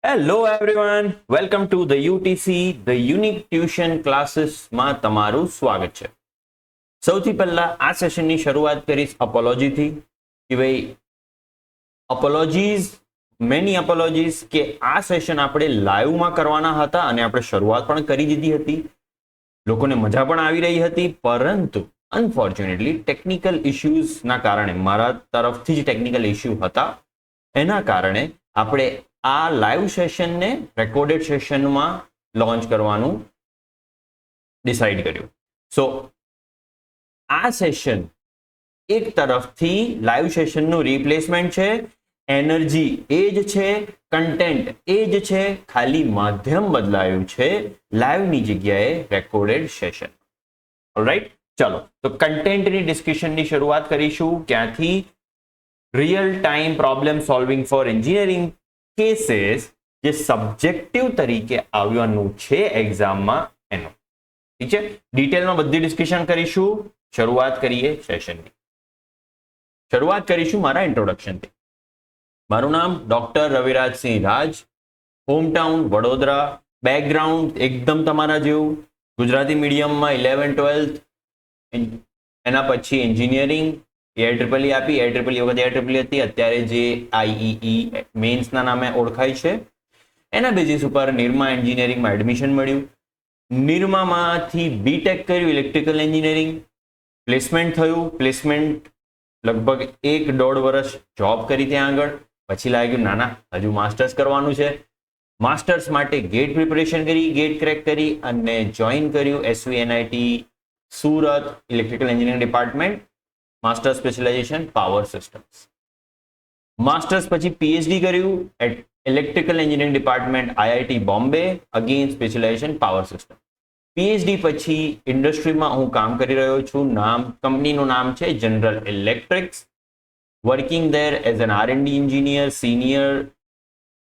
Hello everyone, welcome to the UTC the unique tuition ક્લાસીસમાં તમારું સ્વાગત છે. સૌથી પહેલા આ સેશનની શરૂઆત કરીશ અપોલોજીથી કે ભાઈ મેની અપોલોજીસ કે આ સેશન આપણે લાઈવમાં કરવાના હતા અને આપણે શરૂઆત પણ કરી દીધી હતી. લોકોને મજા પણ આવી રહી હતી, પરંતુ અનફોર્ચ્યુનેટલી ટેકનિકલ ઇશ્યુઝના કારણે, મારા તરફથી જ ટેકનિકલ ઇશ્યુ હતા, એના કારણે આપણે આ લાઈવ સેશનને રેકોર્ડેડ સેશનમાં લોન્ચ કરવાનું ડિસાઈડ કર્યું. સો આ સેશન એક તરફથી લાઈવ સેશનનું રિપ્લેસમેન્ટ છે. એનર્જી એ જ છે, કન્ટેન્ટ એ જ છે, ખાલી માધ્યમ બદલાયું છે, લાઈવની જગ્યાએ રેકોર્ડેડ સેશન. ઓલરાઈટ, ચલો તો કન્ટેન્ટની ડિસ્કશનની શરૂઆત કરીશું. ક્યાંથી? Real time problem solving for engineering cases, જે સબ્જેક્ટિવ તરીકે આવવાનું છે એક્ઝામમાં એનો. ઠીક છે, ડિટેલમાં બધી ડિસ્કશન કરીશું. શરૂઆત કરીએ સેશનની. શરૂઆત કરીશું મારા ઇન્ટ્રોડક્શનથી. મારું નામ ડોક્ટર રવિરાજસિંહ રાજ, હોમટાઉન વડોદરા, બેકગ્રાઉન્ડ એકદમ તમારા જેવું, ગુજરાતી મીડિયમમાં 11-12, એના પછી એન્જિનિયરિંગ, AIEEE આપી. AIEEE વખતે AIEEE હતી, અત્યારે જે IEE મેન્સના નામે ઓળખાય છે. એના બેઝિસ ઉપર નિરમા એન્જિનિયરિંગમાં એડમિશન મળ્યું. નિરમામાંથી બીટેક કર્યું ઇલેક્ટ્રિકલ એન્જિનિયરિંગ, પ્લેસમેન્ટ થયું. પ્લેસમેન્ટ લગભગ 1-1.5 વર્ષ જોબ કરી ત્યાં આગળ. પછી લાગ્યું નાના હજુ માસ્ટર્સ કરવાનું છે. માસ્ટર્સ માટે ગેટ પ્રિપરેશન કરી, ગેટ ક્રેક કરી અને જોઈન કર્યું SVNIT Surat electrical engineering department, master specialization power systems. Masters પછી PhD કર્યું at electrical engineering department IIT Bombay, again specialization power system. PhD પછી ઇન્ડસ્ટ્રીમાં હું કામ કરી રહ્યો છું. કંપનીનું નામ છે general electrics. Working there as an R&D engineer, senior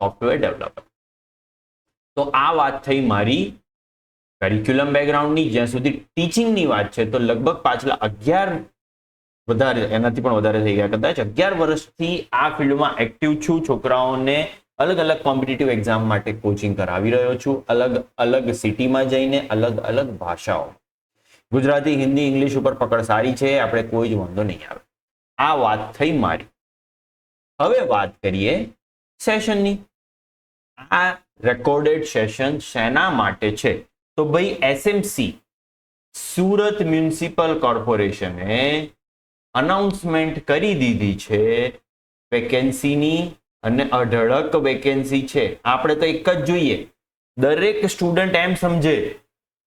software developer. તો આ વાત થઈ મારી કરિક્યુલમ બેકગ્રાઉન્ડની. જ્યાં સુધી ટીચિંગની વાત છે તો લગભગ પાછલા 11 એનાથી પણ વધારે થઈ ગયા, કદાચ 11 વર્ષથી આ ફિલ્ડમાં એક્ટિવ છું. છોકરાઓને અલગ અલગ કોમ્પિટિટિવ એક્ઝામ માટે કોચિંગ કરાવી રહ્યો છું, અલગ અલગ સિટીમાં જઈને, અલગ અલગ ભાષાઓ. ગુજરાતી, હિન્દી, ઇંગ્લિશ ઉપર પકડ સારી છે, આપણે કોઈ જ વાંધો નહીં આવે. આ વાત થઈ મારી. હવે વાત કરીએ સેશનની. આ રેકોર્ડેડ સેશન શેના માટે છે? તો ભાઈ SMC સુરત મ્યુનિસિપલ કોર્પોરેશને અનાઉન્સમેન્ટ કરી દીધી છે વેકેન્સીની, અને અઢળક વેકેન્સી છે. આપણે તો એક જ જોઈએ. દરેક સ્ટુડન્ટ એમ સમજે,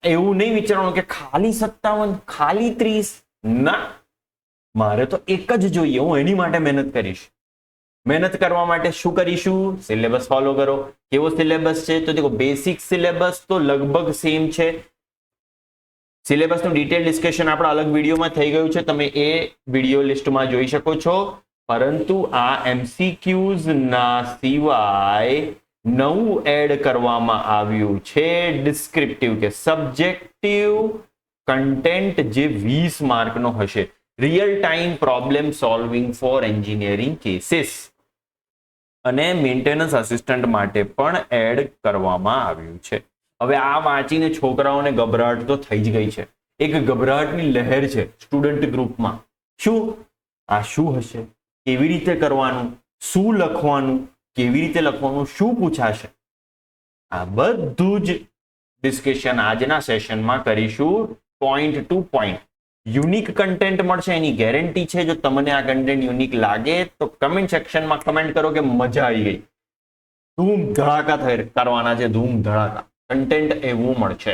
એવું નહીં વિચારવાનું કે ખાલી 57, ખાલી 30. ના, મારે તો એક જ જોઈએ. હું એની માટે મહેનત કરીશ. મહેનત કરવા માટે શું કરીશું? સિલેબસ ફોલો કરો. કેવો સિલેબસ છે? તો દેખો, બેસિક સિલેબસ તો લગભગ સેમ છે. સિલેબસનું ડિટેલ ડિસ્કશન આપણા અલગ વિડીયોમાં થઈ ગયું છે, તમે એ વિડીયો લિસ્ટમાં જોઈ શકો છો. પરંતુ આ MCQs ના સિવાય નવું એડ કરવામાં આવ્યું છે ડિસ્ક્રિપ્ટિવ કે સબ્જેક્ટિવ કન્ટેન્ટ, જે 20 માર્કનો હશે. Real time problem solving for engineering cases અને મેન્ટેનન્સ આસિસ્ટન્ટ માટે પણ એડ કરવામાં આવ્યું છે. હવે આ વાંચીને છોકરાઓને ગભરાટ તો થઈ જ ગઈ છે. એક ગભરાટની લહેર છે સ્ટુડન્ટ ગ્રુપમાં. શું આ શું હશે? કેવી રીતે કરવાનું? શું લખવાનું? કેવી રીતે લખવાનું? શું પૂછાશે? આ બધું જ ડિસ્કશન આજના સેશનમાં કરીશું, point to point. Unique content મળશે એની ગેરંટી છે. જો તમને આ કન્ટેન્ટ યુનિક લાગે તો કમેન્ટ સેક્શનમાં કમેન્ટ કરો કે મજા આવી ગઈ. ધૂમ ધડાકા કરવાના છે, ધૂમ ધડાકા કન્ટેન્ટ એવું મળશે.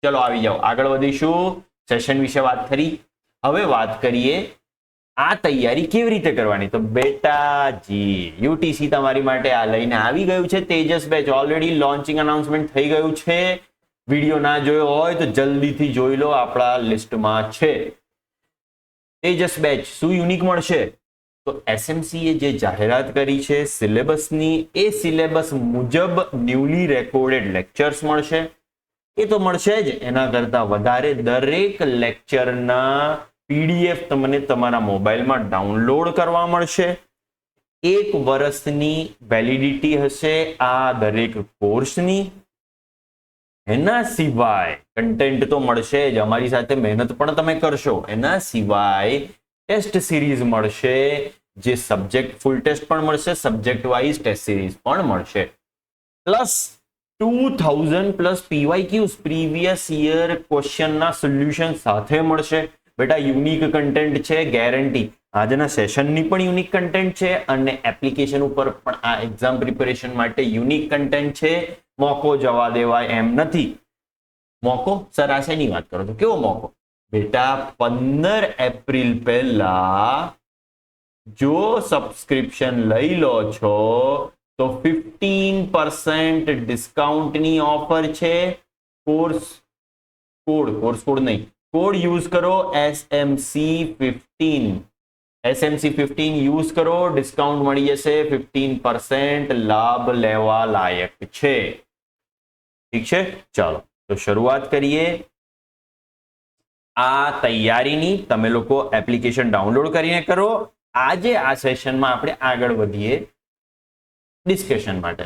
ચલો આવી જાઓ, આગળ વધીશું. સેશન વિશે વાત કરી. હવે વાત કરીએ આ તૈયારી કેવી રીતે કરવાની. તો બેટાજી, યુટીસી તમારી માટે આ લઈને આવી ગયું છે Tejas batch. Already launching announcement થઈ ગયું છે. વિડીયો ના જોયો હોય તો જલ્દીથી જોઈ લો, આપણા લિસ્ટમાં છે. તેજસ બેચ શું યુનિક મળશે? તો SMC એ જે જાહેરાત કરી છે સિલેબસની, એ સિલેબસ મુજબ ન્યૂલી રેકોર્ડેડ લેક્ચર્સ મળશે. એ તો મળશે જ, એના કરતા વધારે દરેક લેક્ચરના PDF તમને તમારા મોબાઈલમાં ડાઉનલોડ કરવા મળશે. 1 વર્ષની વેલિડિટી હશે આ દરેક કોર્સની. એના સિવાય કન્ટેન્ટ તો મળશે જ, અમારી સાથે મહેનત પણ તમે કરશો. એના સિવાય ટેસ્ટ સિરીઝ મળશે, જે સબ્જેક્ટ ફૂલ ટેસ્ટ પણ મળશે, સબ્જેક્ટ વાઇઝ ટેસ્ટ સિરીઝ પણ મળશે, plus 2000 plus PYQs previous year ક્વેશ્ચનના સોલ્યુશન સાથે મળશે. બેટા યુનિક કન્ટેન્ટ છે, ગેરંટી. આજના સેશનની પણ યુનિક કન્ટેન્ટ છે અને એપ્લિકેશન ઉપર પણ આ એક્ઝામ પ્રિપેરેશન માટે યુનિક કન્ટેન્ટ છે. મોકો જવા દેવાય એમ નથી. મોકો સર આ શેની વાત કરો છો? કેવો મોકો? બેટા 15 એપ્રિલ પહેલા જો સબસ્ક્રિપ્શન લઈ લો છો તો 15% ડિસ્કાઉન્ટની ઓફર છે. કોડ નહીં, કોડ યુઝ કરો SMC15. SMC15 યુઝ કરો, ડિસ્કાઉન્ટ મળી જશે 15%. લાભ લેવા લાયક છે. ઠીક છે, ચાલો તો શરૂઆત કરીએ આ તૈયારીની. તમે લોકો એપ્લિકેશન ડાઉનલોડ કરીને કરો. આજે આ સેશનમાં આપણે આગળ વધીએ ડિસ્કશન માટે.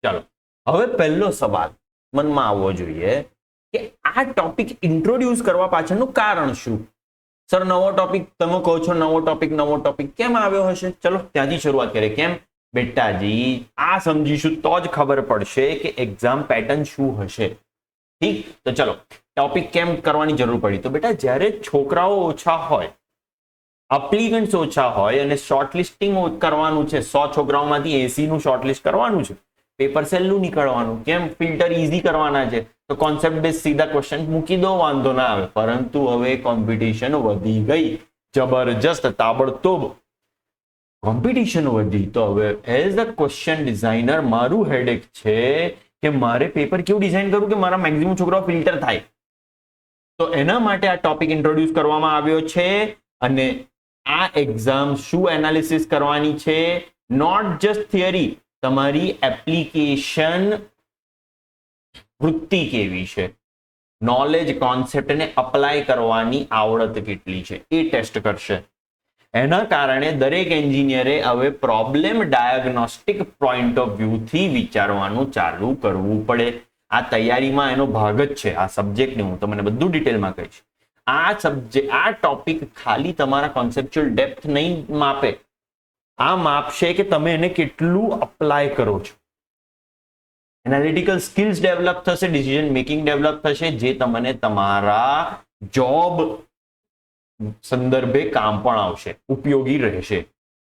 ચાલો, હવે પહેલો સવાલ મનમાં આવવો જોઈએ કે આ ટોપિક ઇન્ટ્રોડ્યુસ કરવા પાછળનું કારણ શું? સર નવો ટોપિક, તમે કહો છો નવો ટોપિક કેમ આવ્યો હશે? ચલો ત્યાંથી શરૂઆત કરીએ. કેમ? બેટાજી આ સમજીશું તો જ ખબર પડશે કે એક્ઝામ પેટર્ન શું હશે. ઠીક, તો ચલો ટોપિક કેમ કરવાની જરૂર પડી? તો બેટા જ્યારે છોકરાઓ ઓછા હોય, એપ્લિકન્ટ્સ ઓછા હોય અને શોર્ટલિસ્ટિંગ કરવાનું છે, 100 છોકરાઓમાંથી 80 નું શોર્ટલિસ્ટ કરવાનું છે, પેપર સહેલું નીકળવાનું. કેમ? ફિલ્ટર ઇઝી કરવાના છે, તો કોન્સેપ્ટ બેઝ સીધા ક્વેશ્ચન મૂકી દો, વાંધો ના આવે. પરંતુ હવે કોમ્પિટિશન વધી ગઈ, જબરજસ્ત તાબડતોબ કોમ્પિટિશન વધી. તો હવે એઝ અ ક્વેશ્ચન ડિઝાઇનર મારું હેડેક છે કે મારે પેપર કેવું ડિઝાઇન કરું કે મારા મેક્સિમમ છોકરાઓ ફિલ્ટર થાય. તો એના માટે આ ટોપિક ઇન્ટ્રોડ્યુસ કરવામાં આવ્યો છે. અને આ એક્ઝામ શું એનાલિસિસ કરવાની છે? નોટ જસ્ટ થિયરી, તમારી એપ્લિકેશન વૃત્તિ કેવી છે, નોલેજ કોન્સેપ્ટને અપ્લાય કરવાની આવડત કેટલી છે એ ટેસ્ટ કરશે. એના કારણે દરેક એન્જિનિયરે હવે પ્રોબ્લેમ ડાયગ્નોસ્ટિક પોઈન્ટ ઓફ વ્યૂથી વિચારવાનું ચાલુ કરવું પડે. આ તૈયારીમાં એનો ભાગ જ છે. આ સબ્જેક્ટને હું તમને બધું ડિટેલમાં કહીશ. આ ટોપિક ખાલી તમારા કોન્સેપ્ચ્યુઅલ ડેપ્થ નહીં માપે, આ માપશે કે તમે એને કેટલું અપ્લાય કરો છો. એનાલિટિકલ સ્કિલ્સ ડેવલપ થશે, ડિસિઝન મેકિંગ ડેવલપ થશે, જે તમને તમારા જોબ સંદર્ભે કામ પણ આવશે, ઉપયોગી રહેશે.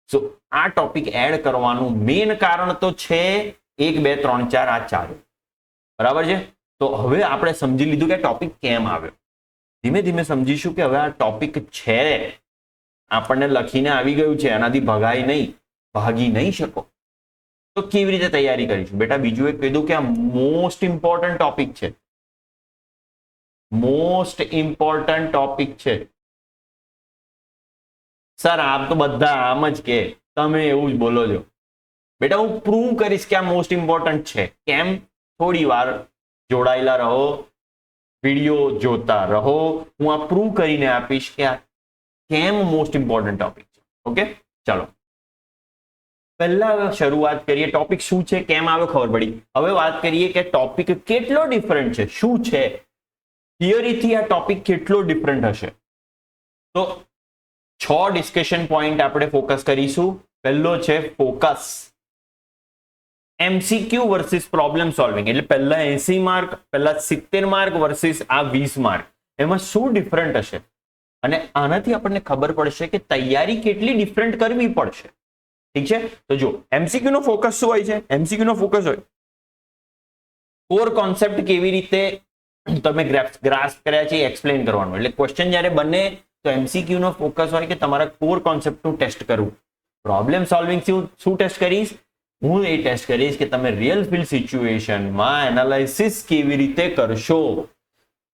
સો આ ટોપિક એડ કરવાનું મેઇન કારણ તો છે 1 2 3 4 આ 4. બરાબર છે? તો હવે આપણે સમજી લીધું કે ટોપિક કેમ આવ્યો. ધીમે ધીમે સમજીશું કે હવે આ ટોપિક છે, આપણને લખીને આવી ગયું છે, એનાથી ભગાઈ નહીં, ભાગી નહીં શકો. તો કેવી રીતે તૈયારી કરીશું? બેટા બીજું એક કીધું કે આ મોસ્ટ ઇમ્પોર્ટન્ટ ટોપિક છે. મોસ્ટ ઇમ્પોર્ટન્ટ ટોપિક છે. સર આપ તો બધા આમ જ કે, તમે એવું જ બોલો છો. બેટા હું પ્રૂવ કરીશ કે આ મોસ્ટ ઇમ્પોર્ટન્ટ છે. કેમ? થોડી વાર જોડાયેલા રહો, વિડીયો જોતા રહો, હું આ પ્રૂવ કરીને આપીશ કે આ કેમ મોસ્ટ ઇમ્પોર્ટન્ટ ટોપિક છે. ઓકે, ચાલો પહેલા શરૂઆત કરીએ. ટોપિક શું છે, કેમ આવ્યો ખબર પડી. હવે વાત કરીએ કે ટોપિક કેટલો ડિફરન્ટ છે, શું છે, થિયરીથી આ ટોપિક કેટલો ડિફરન્ટ હશે. તો 6 ડિસ્કશન પોઈન્ટ આપણે ફોકસ કરીશું. પહેલો છે focus, MCQ versus problem solving. એટલે પહેલા 80 માર્ક, પહેલા 70 માર્ક વર્સિસ આ 20 માર્ક, એમાં શું ડિફરન્ટ હશે અને આનાથી આપણને ખબર પડશે કે તૈયારી કેટલી ડિફરન્ટ કરવી પડશે. ઠીક છે? તો જો MCQ નો ફોકસ શું હોય છે? MCQ નો ફોકસ હોય કોર કોન્સેપ્ટ કેવી રીતે તમે ગ્રાસ્પ કર્યા છે એક્સપ્લેન કરવાનું. એટલે ક્વેશ્ચન જ્યારે બને તો MCQ નો ફોકસ હોય કે તમારા કોર કોન્સેપ્ટનું ટેસ્ટ કરવું. પ્રોબ્લેમ સોલ્વિંગ શું ટેસ્ટ કરીશ? હું એ ટેસ્ટ કરીશ કે તમે રિયલ ફિલ્ડ સિચ્યુએશનમાં એનાલિસિસ કેવી રીતે કરશો,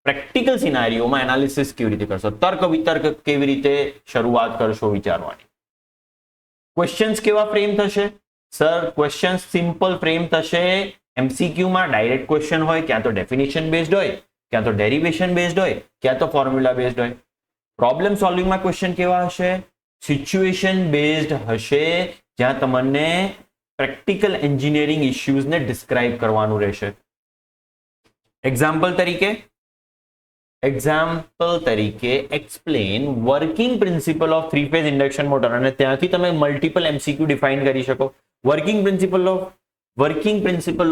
પ્રેક્ટિકલ સિનારીઓમાં એનાલિસિસ કેવી રીતે કરશો, તર્ક વિતર્ક કેવી રીતે શરૂઆત કરશો વિચારવાની. ક્વેશ્ચન્સ કેવા ફ્રેમ થશે? સર ક્વેશ્ચન્સ સિમ્પલ ફ્રેમ થશે. MCQ માં ડાયરેક્ટ ક્વેશ્ચન હોય, ક્યાં તો ડેફિનેશન બેઝડ હોય, ક્યાં તો ડેરિવેશન બેઝડ હોય, ક્યાં તો ફોર્મ્યુલા બેઝડ હોય. પ્રોબ્લેમ સોલ્વિંગમાં ક્વેશ્ચન કેવા હશે? સિચ્યુએશન બેઝડ હશે, જ્યાં તમને પ્રેક્ટિકલ એન્જિનિયરિંગ ઇશ્યુઝને ડિસ્ક્રાઇબ કરવાનું રહેશે. એક્ઝામ્પલ તરીકે explain working principal of 3-phase induction motor, અને ત્યાંથી તમે મલ્ટિપલ એમસીક્યુ ડિફાઇન કરી શકો. Working principal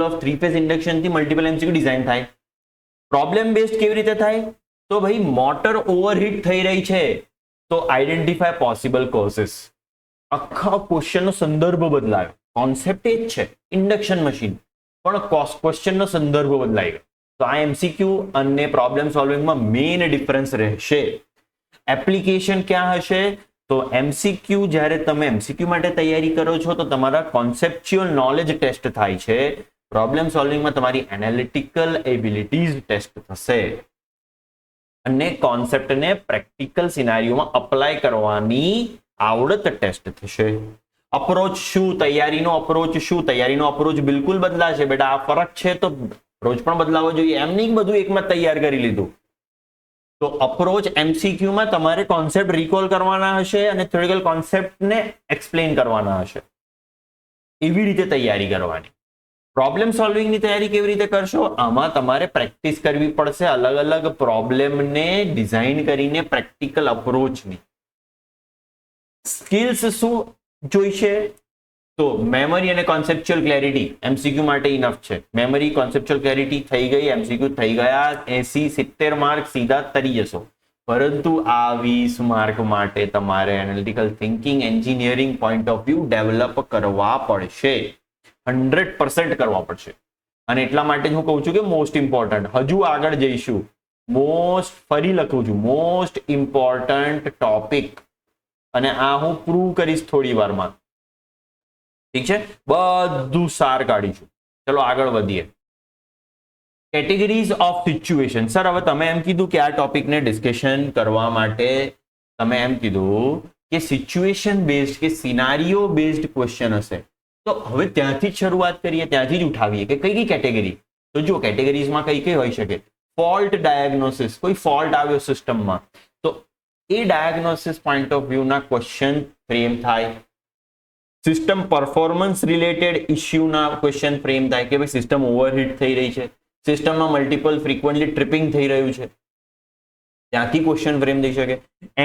of 3-phase induction થી મલ્ટિપલ એમસીક્યુ ડિઝાઇન થાય. પ્રોબ્લેમ બેઝડ કેવી રીતે થાય? તો ભાઈ મોટર ઓવરહીટ થઈ રહી છે તો આઈડેન્ટિફાય પોસિબલ કોઝિસ. આખા ક્વેશ્ચનનો સંદર્ભ બદલાયો. કોન્સેપ્ટ એ જ છે, ઇન્ડક્શન મશીન, પણ ક્વેશ્ચનનો સંદર્ભ બદલાઈ ગયો. તો આ એમસીક્યુ અને પ્રોબ્લેમ સોલ્વિંગમાં મેઇન ડિફરન્સ રહેશે. એપ્લિકેશન ક્યાં હશે? તો એમસીક્યુ, જ્યારે તમે એમસીક્યુ માટે તૈયારી કરો છો તો તમારા કોન્સેપ્ચ્યુઅલ નોલેજ ટેસ્ટ થાય છે. પ્રોબ્લેમ સોલ્વિંગમાં તમારી એનાલિટિકલ એબિલિટીઝ ટેસ્ટ થશે અને કોન્સેપ્ટને પ્રેક્ટિકલ સિનારીઓમાં અપ્લાય કરવાની આવડત ટેસ્ટ થશે. અપ્રોચ શું? તૈયારીનો અપ્રોચ બિલકુલ બદલાશે બેટા. આ ફરક છે તો અપ્રોચ પણ બદલાવો જોઈએ. એમ નહીં બધું એકમાં તૈયાર કરી લીધું. તો અપ્રોચ એમસીક્યુમાં તમારે કોન્સેપ્ટ રિકોલ કરવાના હશે અને થિયોરિટિકલ કોન્સેપ્ટને એક્સપ્લેન કરવાના હશે. એવી રીતે તૈયારી કરવાની. પ્રોબ્લેમ સોલ્વિંગની તૈયારી કેવી રીતે કરશો? આમાં તમારે પ્રેક્ટિસ કરવી પડશે અલગ અલગ પ્રોબ્લેમને ડિઝાઇન કરીને પ્રેક્ટિકલ અપ્રોચની. સ્કિલ્સ શું જોઈશે? તો મેમરી અને કોન્સેપ્ચ્યુઅલ ક્લેરિટી એમસીક્યુ માટે ઇનફ છે. મેમરી, કોન્સેપ્ચ્યુઅલ ક્લેરિટી થઈ ગઈ, એમસીક્યુ થઈ ગયા, 80-70 માર્ક સીધા તરી જશો. પરંતુ આ 20 માર્ક માટે તમારે analytical thinking, engineering point of view develop કરવા પડશે. 100% કરવા પડશે. અને એટલા માટે જ હું કહું છું કે મોસ્ટ ઇમ્પોર્ટન્ટ. હજુ આગળ જઈશું. ફરી લખું છું, મોસ્ટ ઇમ્પોર્ટન્ટ ટોપિક, અને આ હું પ્રૂવ કરીશ થોડી વારમાં. ઠીક છે, બધું સાર કાઢીશું. ચલો આગળ વધીએ. Categories of situation. સર, હવે તમે એમ કીધું કે આ ટોપિકને ડિસ્કશન કરવા માટે તમે એમ કીધું કે સિચ્યુએશન બેઝડ કે સિનારીઓ બેઝડ ક્વેશ્ચન હશે. તો હવે ત્યાંથી જ શરૂઆત કરીએ, ત્યાંથી જ ઉઠાવીએ કે કઈ કઈ કેટેગરી. તો જો કેટેગરીઝમાં કઈ કઈ હોઈ શકે? ફોલ્ટ ડાયગ્નોસિસ, કોઈ ફોલ્ટ આવ્યો સિસ્ટમમાં તો એ ડાયગ્નોસિસ પોઈન્ટ ઓફ વ્યૂના ક્વેશ્ચન ફ્રેમ થાય. સિસ્ટમ પરફોર્મન્સ રિલેટેડ ઇશ્યુના ક્વેશ્ચન ફ્રેમ થાય કે ભાઈ સિસ્ટમ ઓવરહીટ થઈ રહી છે, સિસ્ટમમાં મલ્ટિપલ ફ્રીક્વન્ટલી ટ્રિપિંગ થઈ રહ્યું છે, ત્યાંથી ક્વેશ્ચન ફ્રેમ થઈ શકે.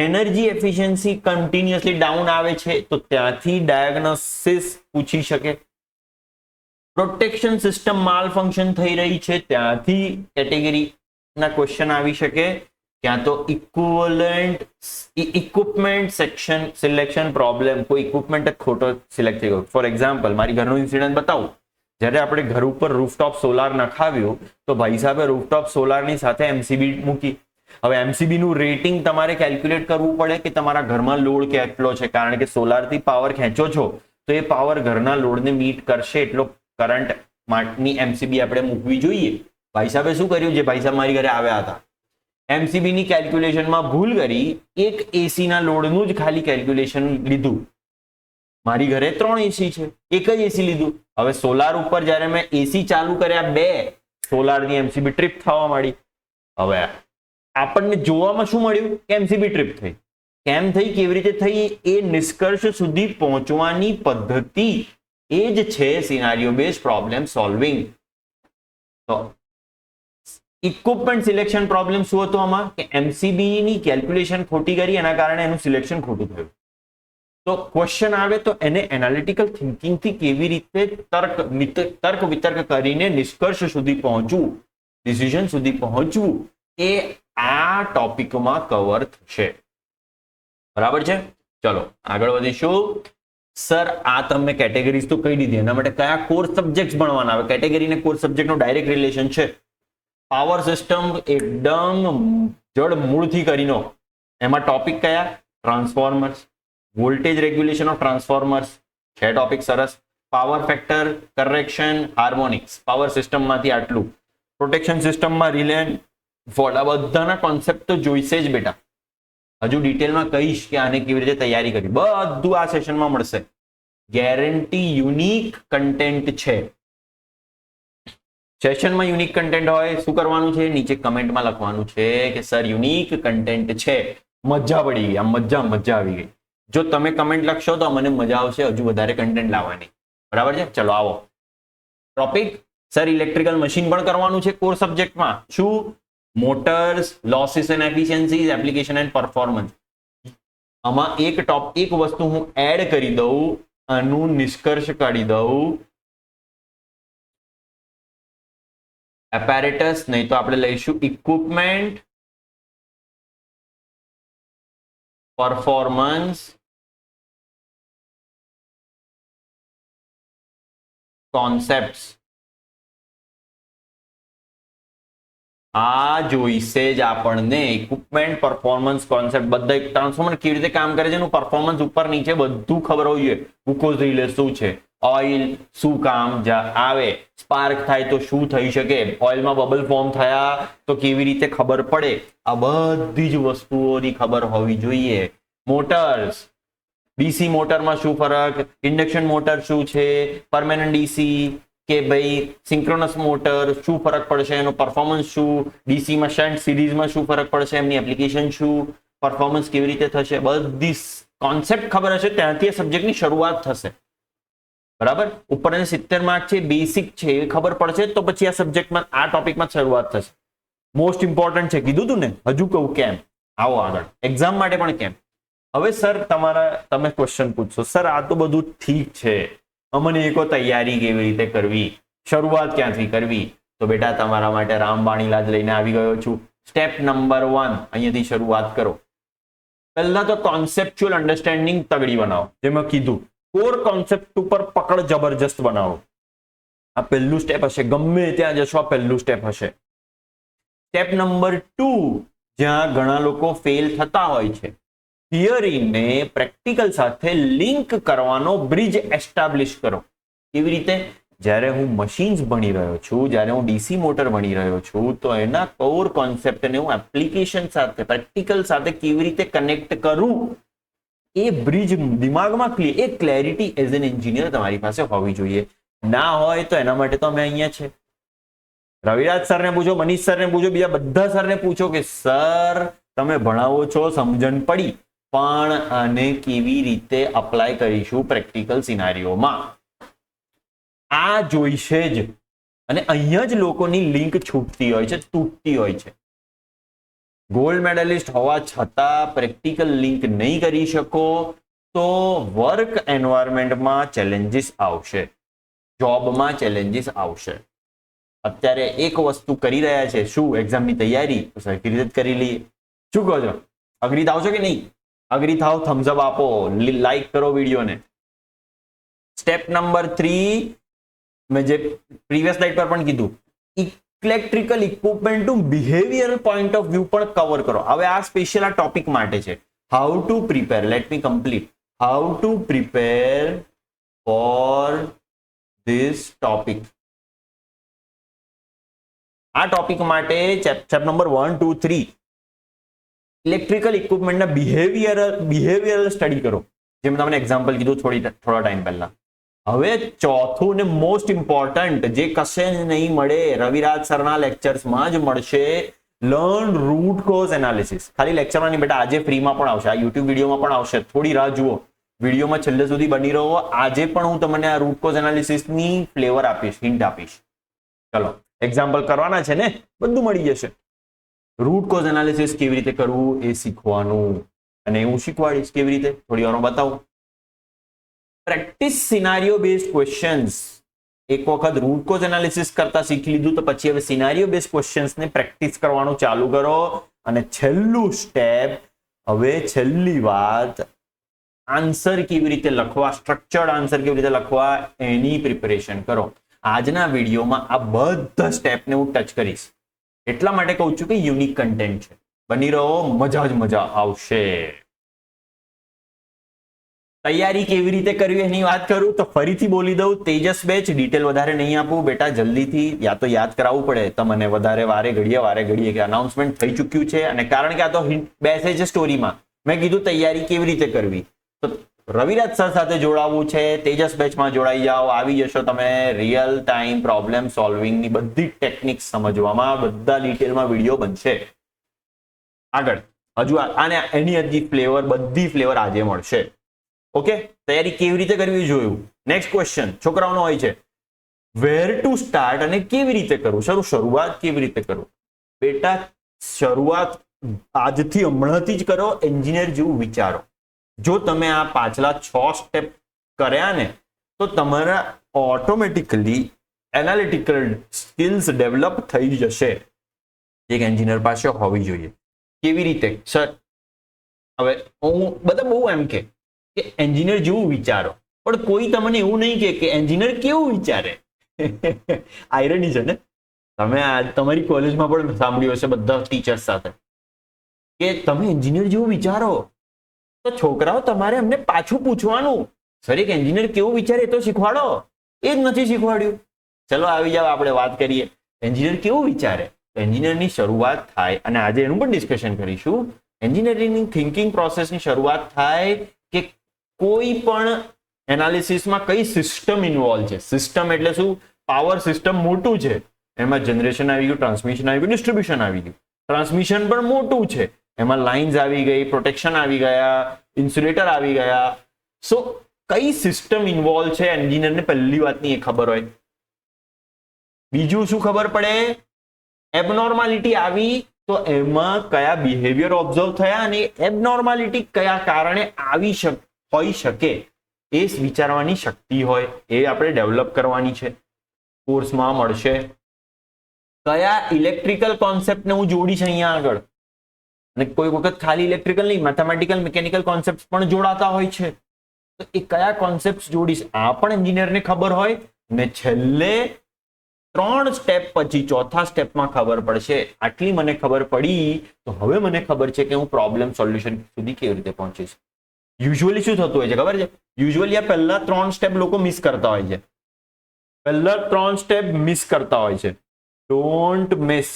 એનર્જી એફિશિયન્સી કન્ટિન્યુઅસલી ડાઉન આવે છે તો ત્યાંથી ડાયગ્નોસિસ પૂછી શકે. પ્રોટેક્શન સિસ્ટમ માલ ફંક્શન થઈ રહી છે, ત્યાંથી કેટેગરીના ક્વેશ્ચન આવી શકે. ક્યાં તો ઇક્વિપમેન્ટ સિલેક્શન પ્રોબ્લેમ, કોઈ ઇક્વિપમેન્ટ જ ખોટો સિલેક્ટ થઈ ગયો. ફોર એક્ઝામ્પલ, મારી ઘરનું ઇન્સિડન્ટ બતાવું. જ્યારે આપણે ઘર ઉપર રૂફટોપ સોલાર નખાવ્યું તો ભાઈ સાહેબે રૂફટોપ સોલારની સાથે એમસીબી મૂકી. હવે એમસીબી નું રેટિંગ તમારે કેલ્ક્યુલેટ કરવું પડે કે તમારા ઘરમાં લોડ કેટલો છે, કારણ કે સોલારથી પાવર ખેંચો છો તો એ પાવર ઘરના લોડને મીટ કરશે એટલો કરંટ માટેની એમસીબી આપણે મૂકવી જોઈએ. ભાઈ સાહેબે શું કર્યું? જે ભાઈ સાહેબ મારી ઘરે આવ્યા હતા, એમસીબી ની કેલ્ક્યુલેશનમાં ભૂલ કરી, એક એસી ના લોડનું જ ખાલી કેલ્ક્યુલેશન લીધું. મારી ઘરે 3 એસી છે, એક જ એસી લીધું. હવે સોલાર ઉપર જ્યારે મેં એસી ચાલુ કર્યા 2, સોલારની એમસીબી ટ્રીપ થવા માંડી. હવે આપણને જોવામાં શું મળ્યું કે એમસીબી ટ્રીપ થઈ. કેમ થઈ, કેવી રીતે થઈ, એ નિષ્કર્ષ સુધી પહોંચવાની પદ્ધતિ એ જ છે સિનારીઓ બેઝ પ્રોબ્લેમ સોલ્વિંગ. તો ઇક્વિપમેન્ટ સિલેક્શન પ્રોબ્લેમ શું હતો આમાં? કે એમસીબી ની કેલ્ક્યુલેશન ખોટી કરી, એના કારણે એનું સિલેક્શન ખોટું થયું. તો ક્વેશ્ચન આવે તો એને એનાલિટિકલ થિંકિંગ થી કેવી રીતે તર્ક વિતર્ક કરીને નિષ્કર્ષ સુધી પહોંચવું, ડિસિઝન સુધી પહોંચવું, એ આ ટોપિકમાં કવર થશે. બરાબર છે? ચલો આગળ વધીશું. સર, આ તમે કેટેગરીઝ તો કહી દીધી, એના માટે કયા કોર સબ્જેક્ટ ભણવાના આવે? કેટેગરી ને કોર સબ્જેક્ટ નો ડાયરેક્ટ રિલેશન છે. પાવર સિસ્ટમ એકદમ જડ મૂળથી કરીનો. એમાં ટોપિક કયા? Transformers, voltage regulation of transformers છે ટોપિક સરસ. Power factor, correction, harmonics, power સિસ્ટમમાંથી આટલું. પ્રોટેક્શન સિસ્ટમમાં રિલે ફોલ્ટ, આ બધાના કોન્સેપ્ટ તો જોઈશે જ બેટા. હજુ ડિટેલમાં કહીશ કે આને કેવી રીતે તૈયારી કરી, બધું આ સેશનમાં મળશે. ગેરંટી યુનિક કન્ટેન્ટ છે. સેશનમાં યુનિક કન્ટેન્ટ હોય, શું કરવાનું છે? નીચે કમેન્ટમાં લખવાનું છે કે સર યુનિક કન્ટેન્ટ છે. મજા પડી ગઈ, મજા આવી ગઈ. જો તમે કમેન્ટ લખશો તો મને મજા આવશે હજુ વધારે કન્ટેન્ટ લાવવાની. બરાબર છે? ચલો આવો ટોપિક. સર ઇલેક્ટ્રિકલ મશીન પણ કરવાનું છે કોર સબ્જેક્ટમાં. શું? Motors, losses and efficiencies, application and performance. આમાં એક વસ્તુ હું એડ કરી દઉં, આનું નિષ્કર્ષ કાઢી દઉં. એપેરેટસ નહીં તો આપણે લઈશું ઇક્વિપમેન્ટ, પરફોર્મન્સ, કોન્સેપ્ટ્સ. આ જોઈશે જ આપણને. ઇક્વિપમેન્ટ, પરફોર્મન્સ, કોન્સેપ્ટ બધા ટ્રાન્સફોર્મર કેવી રીતે કામ કરે છે એનું પરફોર્મન્સ ઉપર નીચે બધું ખબર હોવી જોઈએ. ગ્લુકોઝ રિલે શું છે, ઓઇલ શું કામ આવે, સ્પાર્ક થાય તો શું થઈ શકે, ઓઇલમાં બબલ ફોર્મ થયા તો કેવી રીતે ખબર પડે, આ બધી જ વસ્તુઓની ખબર હોવી જોઈએ. મોટર્સ, ડીસી મોટરમાં શું ફરક, ઇન્ડક્શન મોટર શું છે, પરમેનન્ટ ડીસી કે ભાઈ સિંક્રોનસ મોટર શું ફરક પડશે, એનો પરફોર્મન્સ શું, ડીસીમાં શન્ટ સિરીઝમાં શું ફરક પડશે, એમની એપ્લિકેશન શું, પરફોર્મન્સ કેવી રીતે થશે, બધી કોન્સેપ્ટ ખબર હશે ત્યાંથી આ સબ્જેક્ટની શરૂઆત થશે. બરાબર? ઉપરના 70 માર્ક છે, બેસિક છે, એ ખબર પડશે તો પછી આ સબ્જેક્ટમાં આ ટોપિકમાં શરૂઆત થશે. મોસ્ટ ઇમ્પોર્ટન્ટ છે, કીધું તું ને. હજુ કહું કેમ, આવો આગળ. એક્ઝામ માટે પણ કેમ. હવે સર તમે ક્વેશ્ચન પૂછશો, સર આ તો બધું ઠીક છે, અમને એકો તૈયારી કેવી રીતે કરવી, શરૂઆત ક્યાંથી કરવી? તો બેટા તમારા માટે રામવાણીલાલ લઈને આવી ગયો છું. સ્ટેપ નંબર 1 અહીંયાથી શરૂઆત કરો. પહેલા તો કોન્સેપ્ચ્યુઅલ અન્ડરસ્ટેન્ડિંગ તગડી બનાવો. જેમાં કીધું કોર કોન્સેપ્ટ ઉપર પકડ જબરજસ્ત બનાવો. આ પહેલું સ્ટેપ હશે, ગમે ત્યાં જશો આ પહેલું સ્ટેપ હશે. સ્ટેપ નંબર 2 જ્યાં ઘણા લોકો ફેલ થતા હોય છે, થિયરીને પ્રેક્ટિકલ સાથે લિંક કરવાનો બ્રિજ એસ્ટાબ્લિશ કરો. કેવી રીતે? જ્યારે હું મશીન્સ ભણી રહ્યો છું, જ્યારે હું ડીસી મોટર ભણી રહ્યો છું, તો એના કોર કોન્સેપ્ટને હું એપ્લિકેશન સાથે પ્રેક્ટિકલ સાથે કેવી રીતે કનેક્ટ કરું, એ બ્રિજ દિમાગમાં એ ક્લેરિટી એઝ એન એન્જિનિયર તમારી પાસે હોવી જોઈએ. ના હોય તો એના માટે તો અમે અહીંયા છે. રવિરાજ સરને પૂછો, મનીષ સરને પૂછો, બીજા બધા સરને પૂછો કે સર તમે ભણાવો છો, સમજણ પડી, પણ આને કેવી રીતે અપ્લાય કરીશું પ્રેક્ટિકલ સિનારીઓમાં, આ જોઈશે જ. અને અહીંયા જ લોકોની લિંક છૂટતી હોય છે, તૂટતી હોય છે. ગોલ્ડ મેડલિસ્ટ હોવા છતાં પ્રેક્ટિકલ લિંક નહીં કરી શકો તો વર્ક એન્વાયરમેન્ટમાં ચેલેન્જીસ આવશે, જોબમાં ચેલેન્જીસ આવશે. અત્યારે એક વસ્તુ કરી રહ્યા છે, શું? એક્ઝામની તૈયારી. તો સરખી રીતે જ કરી લઈએ. શું કહો છો? અગ્રી થાવ છો કે નહીં? અગ્રી થાવ, થમ્સ અપ આપો, લાઈક કરો વિડીયોને. સ્ટેપ નંબર 3 મેં જે પ્રીવિયસ સ્લાઇડ પર પણ કીધું, electrical equipment to behavioural point of view પણ કવર કરો. હવે આ સ્પેશિયલ આ ટોપિક માટે છે. How to prepare, let me complete. How to prepare for this topic. આ ટોપિક માટે ચેપ્ટર નંબર 1, 2, 3 ઇલેક્ટ્રિકલ ઇક્વિપમેન્ટના બિહેવિયરલ સ્ટડી કરો. જેમ તમને એક્ઝામ્પલ કીધું થોડા ટાઈમ પહેલા. હવે ચોથું ને મોસ્ટ ઇમ્પોર્ટન્ટ, જે કશે નહીં મળે, રવિરાજ સરના લેક્ચર્સમાં જ મળશે, લર્ન રૂટ કોઝ એનાલિસિસ. ખાલી લેક્ચરમાં નહીં બેટા, આજે ફ્રીમાં પણ આવશે, આ યુટ્યુબ વિડીયોમાં પણ આવશે. થોડી રાહ જુઓ, વિડીયોમાં છેલ્લે સુધી બની રહો. આજે પણ હું તમને આ રૂટ કોઝ એનાલિસિસની ફ્લેવર આપીશ, હિન્ટ આપીશ. ચલો એક્ઝામ્પલ કરવાના છે ને, બધું મળી જશે. રૂટ કોઝ એનાલિસિસ કેવી રીતે કરવું એ શીખવાનું, અને હું શીખવાડીશ કેવી રીતે, થોડી વારમાં બતાવું. Practice સિનારીઓ based questions. એક વખત રૂટ કોઝ એનાલિસિસ કરતા શીખી લીધું તો પછી હવે સિનારીઓ બેઝડ ક્વેશ્ચન્સને પ્રેક્ટિસ કરવાનું ચાલુ કરો. અને છેલ્લું સ્ટેપ, હવે છેલ્લી વાત, આન્સર કેવી રીતે લખવા, સ્ટ્રક્ચર્ડ આન્સર કેવી રીતે લખવા, એની પ્રિપેરેશન કરો. આજના વિડીયોમાં આ બધા સ્ટેપને હું ટચ કરીશ. એટલા માટે કહું છું કે યુનિક કન્ટેન્ટ છે. બની રહો, મજા જ મજા આવશે. તૈયારી કેવી રીતે કરવી એની વાત કરું તો ફરીથી બોલી દઉં, તેજસ બેચ, ડિટેલ વધારે નહીં આપું બેટા, જલ્દીથી યા તો યાદ કરાવવું પડે તમને વધારે વારે ઘડીએ કે અનાઉન્સમેન્ટ થઈ ચૂક્યું છે. અને કારણ કે આ તો બેસે છે સ્ટોરીમાં, મેં કીધું તૈયારી કેવી રીતે કરવી, તો રવિરાજ સર સાથે જોડાવવું છે, તેજસ બેચમાં જોડાઈ જાઓ, આવી જશો તમે. રિયલ ટાઈમ પ્રોબ્લેમ સોલ્વિંગની બધી ટેકનિક્સ સમજવામાં, બધા ડિટેલમાં વિડીયો બનશે. આગળ હજુ આને એની હજી ફ્લેવર, બધી ફ્લેવર આજે મળશે. ઓકે, તૈયારી કેવી રીતે કરવી જોયું. નેક્સ્ટ ક્વેશ્ચન છોકરાઓનો હોય છે, વેર ટુ સ્ટાર્ટ અને કેવી રીતે કરવું, શરૂઆત કેવી રીતે કરવું. બેટા શરૂઆત આજથી હમણાંથી જ કરો, એન્જિનિયર જેવું વિચારો. જો તમે આ પાછલા 6 સ્ટેપ કર્યા ને તો તમારા ઓટોમેટિકલી એનાલિટિકલ સ્કિલ્સ ડેવલપ થઈ જશે, એક એન્જિનિયર પાસે હોવી જોઈએ. કેવી રીતે સર? હવે હું બધા બહુ એમ કે એન્જિનિયર જેવું વિચારો, પણ કોઈ તમને એવું નહીં કે એન્જિનિયર કેવું વિચારે. આયરની છે ને. તમે તમારી કોલેજમાં પણ સાંભળ્યું હશે બધા ટીચર્સ સાથે કે તમે એન્જિનિયર જેવું વિચારો, તો છોકરાઓ તમારે એમને પાછું પૂછવાનું, સર એક એન્જિનિયર કેવું વિચારે એ તો શીખવાડો. એ જ નથી શીખવાડ્યું. ચલો આવી જાવ, આપણે વાત કરીએ એન્જિનિયર કેવું વિચારે. એન્જિનિયરની શરૂઆત થાય, અને આજે એનું પણ ડિસ્કશન કરીશું. એન્જિનિયરિંગની થિંકિંગ પ્રોસેસની શરૂઆત થાય કે કોઈ પણ એનાલિસિસમાં કઈ સિસ્ટમ ઇન્વોલ્વ છે. સિસ્ટમ એટલે શું? પાવર સિસ્ટમ મોટું છે, એમાં જનરેશન આવી ગયું, ટ્રાન્સમિશન આવી ગયું, ડિસ્ટ્રીબ્યુશન આવી ગયું. ટ્રાન્સમિશન પણ મોટું છે, એમાં લાઇન્સ આવી ગઈ, પ્રોટેક્શન આવી ગયા, ઇન્સ્યુલેટર આવી ગયા. સો કઈ સિસ્ટમ ઇન્વોલ્વ છે એન્જિનિયરને પહેલી વાતની એ ખબર હોય. બીજું શું ખબર પડે? એબનોર્માલિટી આવી તો એમાં કયા બિહેવિયર ઓબ્ઝર્વ થયા અને એબનોર્માલિટી કયા કારણે આવી હોઈ શકે એ વિચારવાની શક્તિ હોય, એ આપણે ડેવલપ કરવાની છે. કોર્સમાં મળશે. કયા ઇલેક્ટ્રિકલ કોન્સેપ્ટને હું જોડીશ અહીંયા આગળ, અને કોઈ વખત ખાલી ઇલેક્ટ્રિકલ નહીં, મેથેમેટિકલ મિકેનિકલ કોન્સેપ્ટ પણ જોડાતા હોય છે. તો એ કયા કોન્સેપ્ટ જોડીશ આ પણ એન્જિનિયરને ખબર હોય. ને છેલ્લે 3 સ્ટેપ પછી ચોથા સ્ટેપમાં ખબર પડશે, આટલી મને ખબર પડી તો હવે મને ખબર છે કે હું પ્રોબ્લેમ સોલ્યુશન સુધી કેવી રીતે પહોંચીશ. યુઝ્યુઅલી શું થતું હોય છે ખબર છે? યુઝ્યુઅલી આ પહેલા 3 સ્ટેપ લોકો મિસ કરતા હોય છે. પહેલા 3 સ્ટેપ મિસ કરતા હોય છે. Don't miss.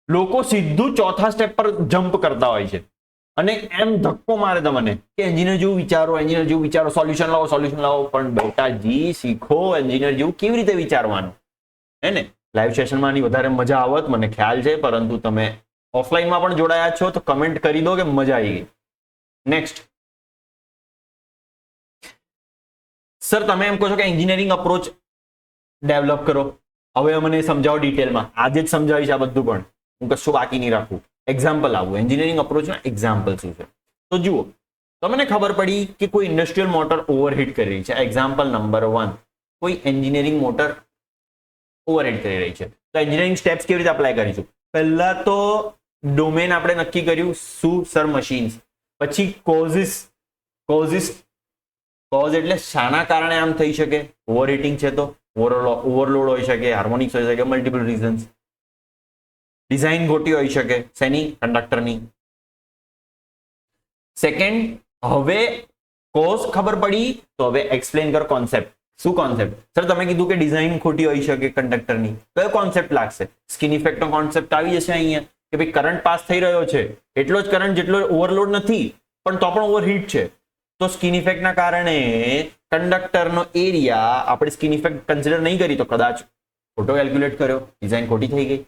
લોકો સીધું ચોથા સ્ટેપ પર જમ્પ કરતા હોય છે અને એમ ધક્કો મારે તમને કે એન્જિનિયર જેવું વિચારો, એન્જિનિયર જેવું વિચારો, સોલ્યુશન લાવો, સોલ્યુશન લાવો. પણ બેટાજી શીખો એન્જિનિયર જેવું કેવી રીતે વિચારવાનું, હે ને? લાઈવ સેશનમાં આની વધારે મજા આવત મને ખ્યાલ છે, પરંતુ તમે ઓફલાઈનમાં પણ જોડાયા છો તો કમેન્ટ કરી દો કે મજા આવી ગઈ. નેક્સ્ટ, સર તમે એમ કહો છો કે એન્જિનિયરિંગ અપ્રોચ ડેવલપ કરો. હવે મને સમજાવો ડિટેલમાં. આજે જ સમજાવીશ આ બધું, પણ હું કશું બાકી નહીં રાખું. એક્ઝામ્પલ આવું, એન્જિનિયરિંગ અપ્રોચના એક્ઝામ્પલ શું છે તો જુઓ. તમને ખબર પડી કે કોઈ ઇન્ડસ્ટ્રીયલ મોટર ઓવરહીટ કરી રહી છે. એક્ઝામ્પલ નંબર 1, કોઈ એન્જિનિયરિંગ મોટર ઓવરહીટ કરી રહી છે. તો એન્જિનિયરિંગ સ્ટેપ્સ કેવી રીતે અપ્લાય કરીશું? પહેલા તો ડોમેન આપણે નક્કી કર્યું, શું સર? મશીન્સ. પછી કોઝિસ એટલે શાના કારણે આમ થઈ શકે? ઓવરહીટિંગ છે તો ઓવરલોડ હોઈ શકે, હાર્મોનિક્સ હોઈ શકે, મલ્ટિપલ રીઝન્સ. ડિઝાઇન ખોટી હોઈ શકે, શેની? કંડક્ટરની. સેકન્ડ, હવે કોઝ ખબર પડી તો હવે એક્સપ્લેન કર કોન્સેપ્ટ. શું કોન્સેપ્ટ? સર તમે કીધું કે ડિઝાઇન ખોટી હોઈ શકે કંડક્ટરની. કયો કોન્સેપ્ટ લાગશે? સ્કિન ઇફેક્ટનો કોન્સેપ્ટ આવી જશે અહીંયા કે ભાઈ કરંટ પાસ થઈ રહ્યો છે, એટલો જ કરંટ જેટલો ઓવરલોડ નથી પણ તો પણ ઓવરહીટ છે. તો સ્કિન ઇફેક્ટના કારણે કંડક્ટરનો એરિયા આપણે સ્કિન ઇફેક્ટ કન્સિડર નહીં કરી તો કદાચ ખોટો કેલ્ક્યુલેટ કર્યો, ડિઝાઇન ખોટી થઈ ગઈ.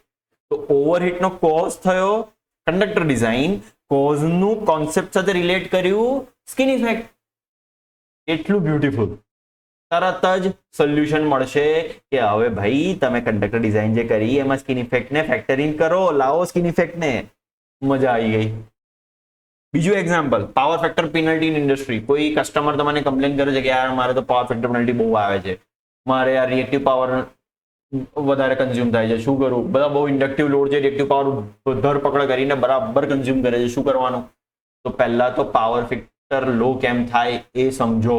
તો ઓવરહીટનો કોઝ થયો કંડક્ટર ડિઝાઇન, કોઝનું કોન્સેપ્ટ સાથે રિલેટ કર્યું સ્કિન ઇફેક્ટ. એટલું બ્યુટીફુલ. તરત જ સોલ્યુશન મળશે કે હવે ભાઈ તમે કંડક્ટર ડિઝાઇન જે કરી એમાં સ્કિન ઇફેક્ટને ફેક્ટર ઇન કરો, લાવો સ્કિન ઇફેક્ટને. મજા આવી ગઈ. બીજું example, power factor penalty in industry. કોઈ કસ્ટમર તમને કમ્પ્લેન કરે છે કે યાર મારે તો પાવર ફેક્ટર પેનલ્ટી બહુ આવે છે, મારે આ રિએક્ટિવ પાવર વધારે કન્ઝ્યુમ થાય છે, શું કરું? બધા બહુ ઇન્ડક્ટિવ લોડ છે, રિએક્ટિવ પાવર ધરપકડ કરીને બરાબર કન્ઝ્યુમ કરે છે, શું કરવાનું? તો પહેલા તો પાવર ફેક્ટર લો કેમ થાય એ સમજો.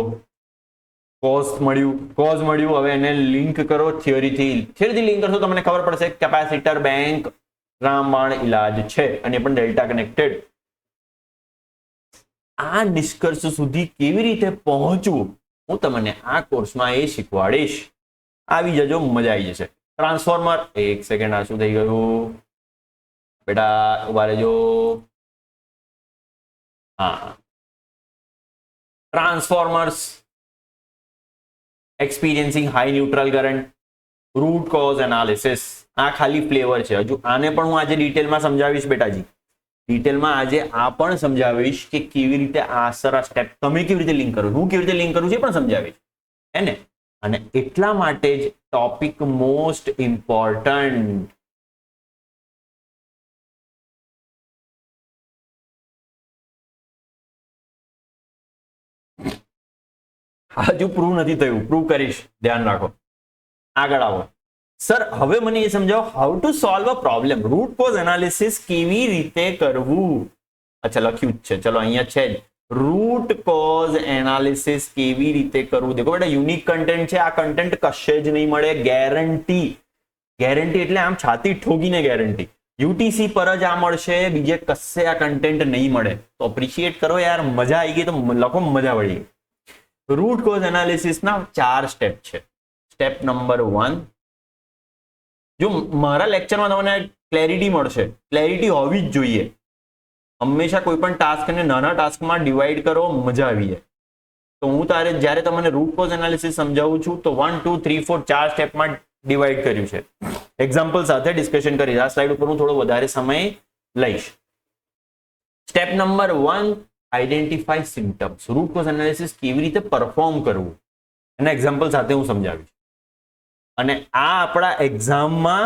કોઝ મળ્યું, હવે એને લિંક કરો થિયરીથી લિંક કરશો તમને ખબર પડશે કેપેસિટર બેંક રામબાણ ઇલાજ છે અને પણ ડેલ્ટા કનેક્ટેડ. આ નિષ્કર્ષ સુધી કેવી રીતે પહોંચવું હું તમને આ કોર્સમાં એ શીખવાડીશ. આવી જજો, મજા આવી જશે. ટ્રાન્સફોર્મર, એક સેકન્ડ, આ શું થઈ ગયું બેટા? ઉભા રહેજો. હા, transformers experiencing high neutral current, root cause analysis. આ ખાલી ફ્લેવર છે, હજુ આને પણ હું આજે ડિટેલમાં સમજાવીશ બેટાજી. ડિટેલમાં આજે આ પણ સમજાવીશ કે કેવી રીતે આ સ્ટેપ તમે કેવી રીતે લિંક કરો, હું કેવી રીતે લિંક કરું છું એ પણ સમજાવીશ, હે ને? અને એટલા માટે જ ટોપિક મોસ્ટ ઇમ્પોર્ટન્ટ. હજુ પ્રૂવ નથી થયું, પ્રૂવ કરીશ, ધ્યાન રાખો. આગળ આવો સર. હવે મને એ સમજાવો, how to solve a problem, route cause analysis કેવી રીતે કરવું. અચ્છા, લખ્યું જ છે, ચલો અહીંયા છે જ. રૂટ કોઝ એનાલિસિસ કેવી રીતે કરવું. દેખો બેટા, યુનિક કન્ટેન્ટ છે, આ કન્ટેન્ટ કશે જ નહીં મળે, ગેરંટી. ગેરંટી એટલે આમ છાતી ઠોકીને ગેરંટી. યુટીસી પર જ આ મળશે, બીજે કશે આ કન્ટેન્ટ નહીં મળે. તો અપ્રિશિએટ કરો યાર, મજા આવી ગઈ તો લખો, મજા પડી ગઈ. રૂટ કોઝ એનાલિસિસના 4 સ્ટેપ છે. સ્ટેપ નંબર 1, જો મારા લેક્ચરમાં તમને ક્લેરિટી મળશે, ક્લેરિટી હોવી જ જોઈએ. હંમેશા કોઈ પણ ટાસ્કને નાના ટાસ્કમાં ડિવાઈડ કરો, મજા આવી જાય. તો હું જ્યારે તમને રૂટ કોઝ એનાલિસિસ સમજાવું છું તો 1 2 3 4 4 સ્ટેપમાં ડિવાઈડ કર્યું છે. એક્ઝામ્પલ સાથે ડિસ્કશન કરીશ. આ સ્લાઇડ ઉપર હું થોડો વધારે સમય લઈશ. Step number 1, identify symptoms. Route cause analysis કેવી રીતે પરફોર્મ કરવું એના એક્ઝામ્પલ સાથે હું સમજાવીશ. અને આ આપણા એક્ઝામમાં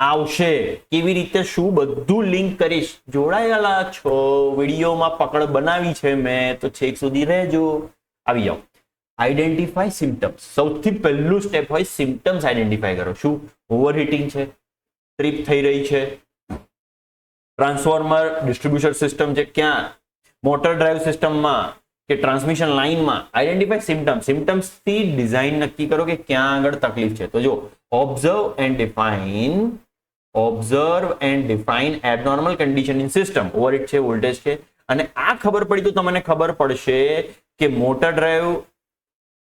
આવશે. કેવી રીતે, શું, બધું લિંક કરીશ. જોડાયેલા છો, વિડીયોમાં પકડ બનાવી છે મેં, તો છેક સુધી રહેજો. આવી જાઓ. Identify symptoms. સૌથી પહેલું સ્ટેપ હોય સિમ્ટમ્સ આઈડેન્ટિફાઈ કરો. શું ઓવરહીટિંગ છે, ટ્રીપ થઈ રહી છે, ટ્રાન્સફોર્મર ડિસ્ટ્રીબ્યુશન સિસ્ટમ છે, ક્યાં મોટર ડ્રાઈવ સિસ્ટમમાં કે ટ્રાન્સમિશન લાઇનમાં. Identify symptoms. સિમ્ટમ્સ થી ડિઝાઇન નક્કી કરો કે ક્યાં આગળ તકલીફ છે. તો જો observe and define abnormal condition in system. Overheat છે, વોલ્ટેજ છે, અને આ ખબર પડી તો તમને ખબર પડશે કે મોટર ડ્રાઈવ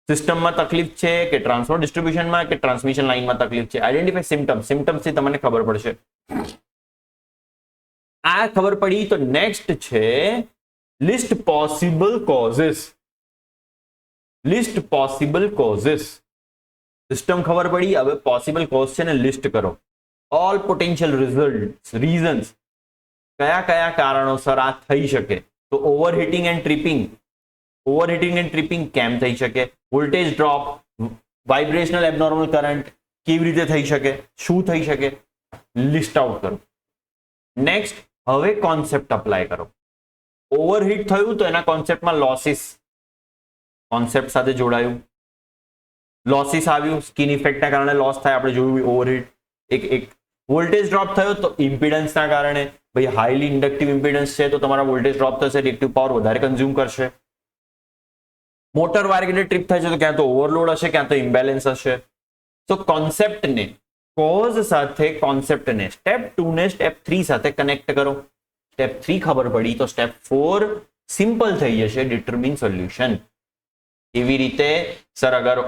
સિસ્ટમમાં તકલીફ છે કે ટ્રાન્સફોર્મર ડિસ્ટ્રીબ્યુશનમાં કે ટ્રાન્સમિશન લાઇનમાં તકલીફ છે. Identify symptoms. સિમ્ટમ્સ થી તમને ખબર પડશે. આ ખબર પડી તો નેક્સ્ટ છે list possible causes. List possible causes. System ખબર પડી, હવે પોસિબલ કોઝ છે ને લિસ્ટ કરો. All potential reasons. કયા કયા કારણોસર આ થઈ શકે. તો ઓવરહીટિંગ એન્ડ ટ્રિપિંગ. ઓવરહીટિંગ એન્ડ ટ્રિપિંગ કેમ થઈ શકે? વોલ્ટેજ ડ્રોપ, વાઇબ્રેશનલ એબનોર્મલ કરંટ કેવી રીતે થઈ શકે, શું થઈ શકે, લિસ્ટ આઉટ કરો. નેક્સ્ટ, હવે કોન્સેપ્ટ અપ્લાય કરો. ઓવરહીટ થયું તો એના કોન્સેપ્ટમાં લોસીસ, કોન્સેપ્ટ સાથે જોડાયું. લોસીસ આવ્યું, સ્કિન ઇફેક્ટના કારણે લોસ થાય, આપણે જોયું ઓવરહીટ. એક વોલ્ટેજ ડ્રોપ થયો તો ઇમ્પિડન્સના કારણે. ભાઈ હાઈલી ઇન્ડક્ટિવ ઇમ્પિડન્સ છે તો તમારા વોલ્ટેજ ડ્રોપ થશે, રિએક્ટિવ પાવર વધારે કન્ઝ્યુમ કરશે. મોટર વાયર ટ્રીપ થાય છે તો ક્યાં તો ઓવરલોડ હશે, ક્યાં તો ઇમ્બેલેન્સ હશે. તો કોન્સેપ્ટને, કોઝ સાથે કોન્સેપ્ટને સ્ટેપ 2 ને સ્ટેપ 3 સાથે કનેક્ટ કરો. સ્ટેપ 3 ખબર પડી તો સ્ટેપ 4 સિમ્પલ થઈ જશે. ડિટરમિન સોલ્યુશન. એવી રીતે સર અગર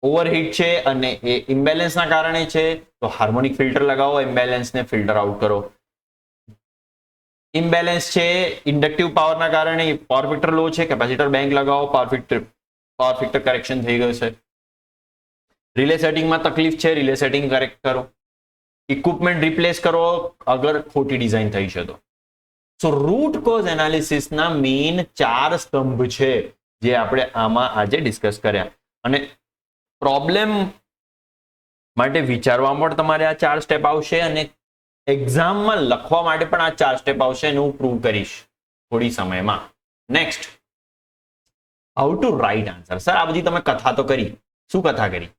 ઓવરહીટ છે અને એ ઇમ્બેલેન્સના કારણે છે તો હાર્મોનિક ફિલ્ટર લગાવો, ઇમ્બેલેન્સને ફિલ્ટર આઉટ કરો. ઇમ્બેલેન્સ છે ઇન્ડક્ટિવ પાવરના કારણે, પાવર ફેક્ટર લો છે, કેપેસિટર બેંક લગાવો, પાવર ફેક્ટર કરેક્શન થઈ ગયું છે. રિલે સેટિંગમાં તકલીફ છે, રિલે સેટિંગ કરેક્ટ કરો. ઇક્વિપમેન્ટ રિપ્લેસ કરો અગર ખોટી ડિઝાઇન થઈ છે તો. સો રૂટ કોઝ એનાલિસિસના મેઇન 4 સ્તંભ છે જે આપણે આમાં આજે ડિસ્કસ કર્યા. અને પ્રોબ્લેમ માટે વિચારવામાં પણ તમારે આ 4 સ્ટેપ આવશે અને એક્ઝામમાં લખવા માટે પણ આ 4 સ્ટેપ આવશે અને હું પ્રૂવ કરીશ થોડી સમયમાં. Next, how to write answer. Sir આ બધી તમે કથા તો કરી. શું કથા કરી?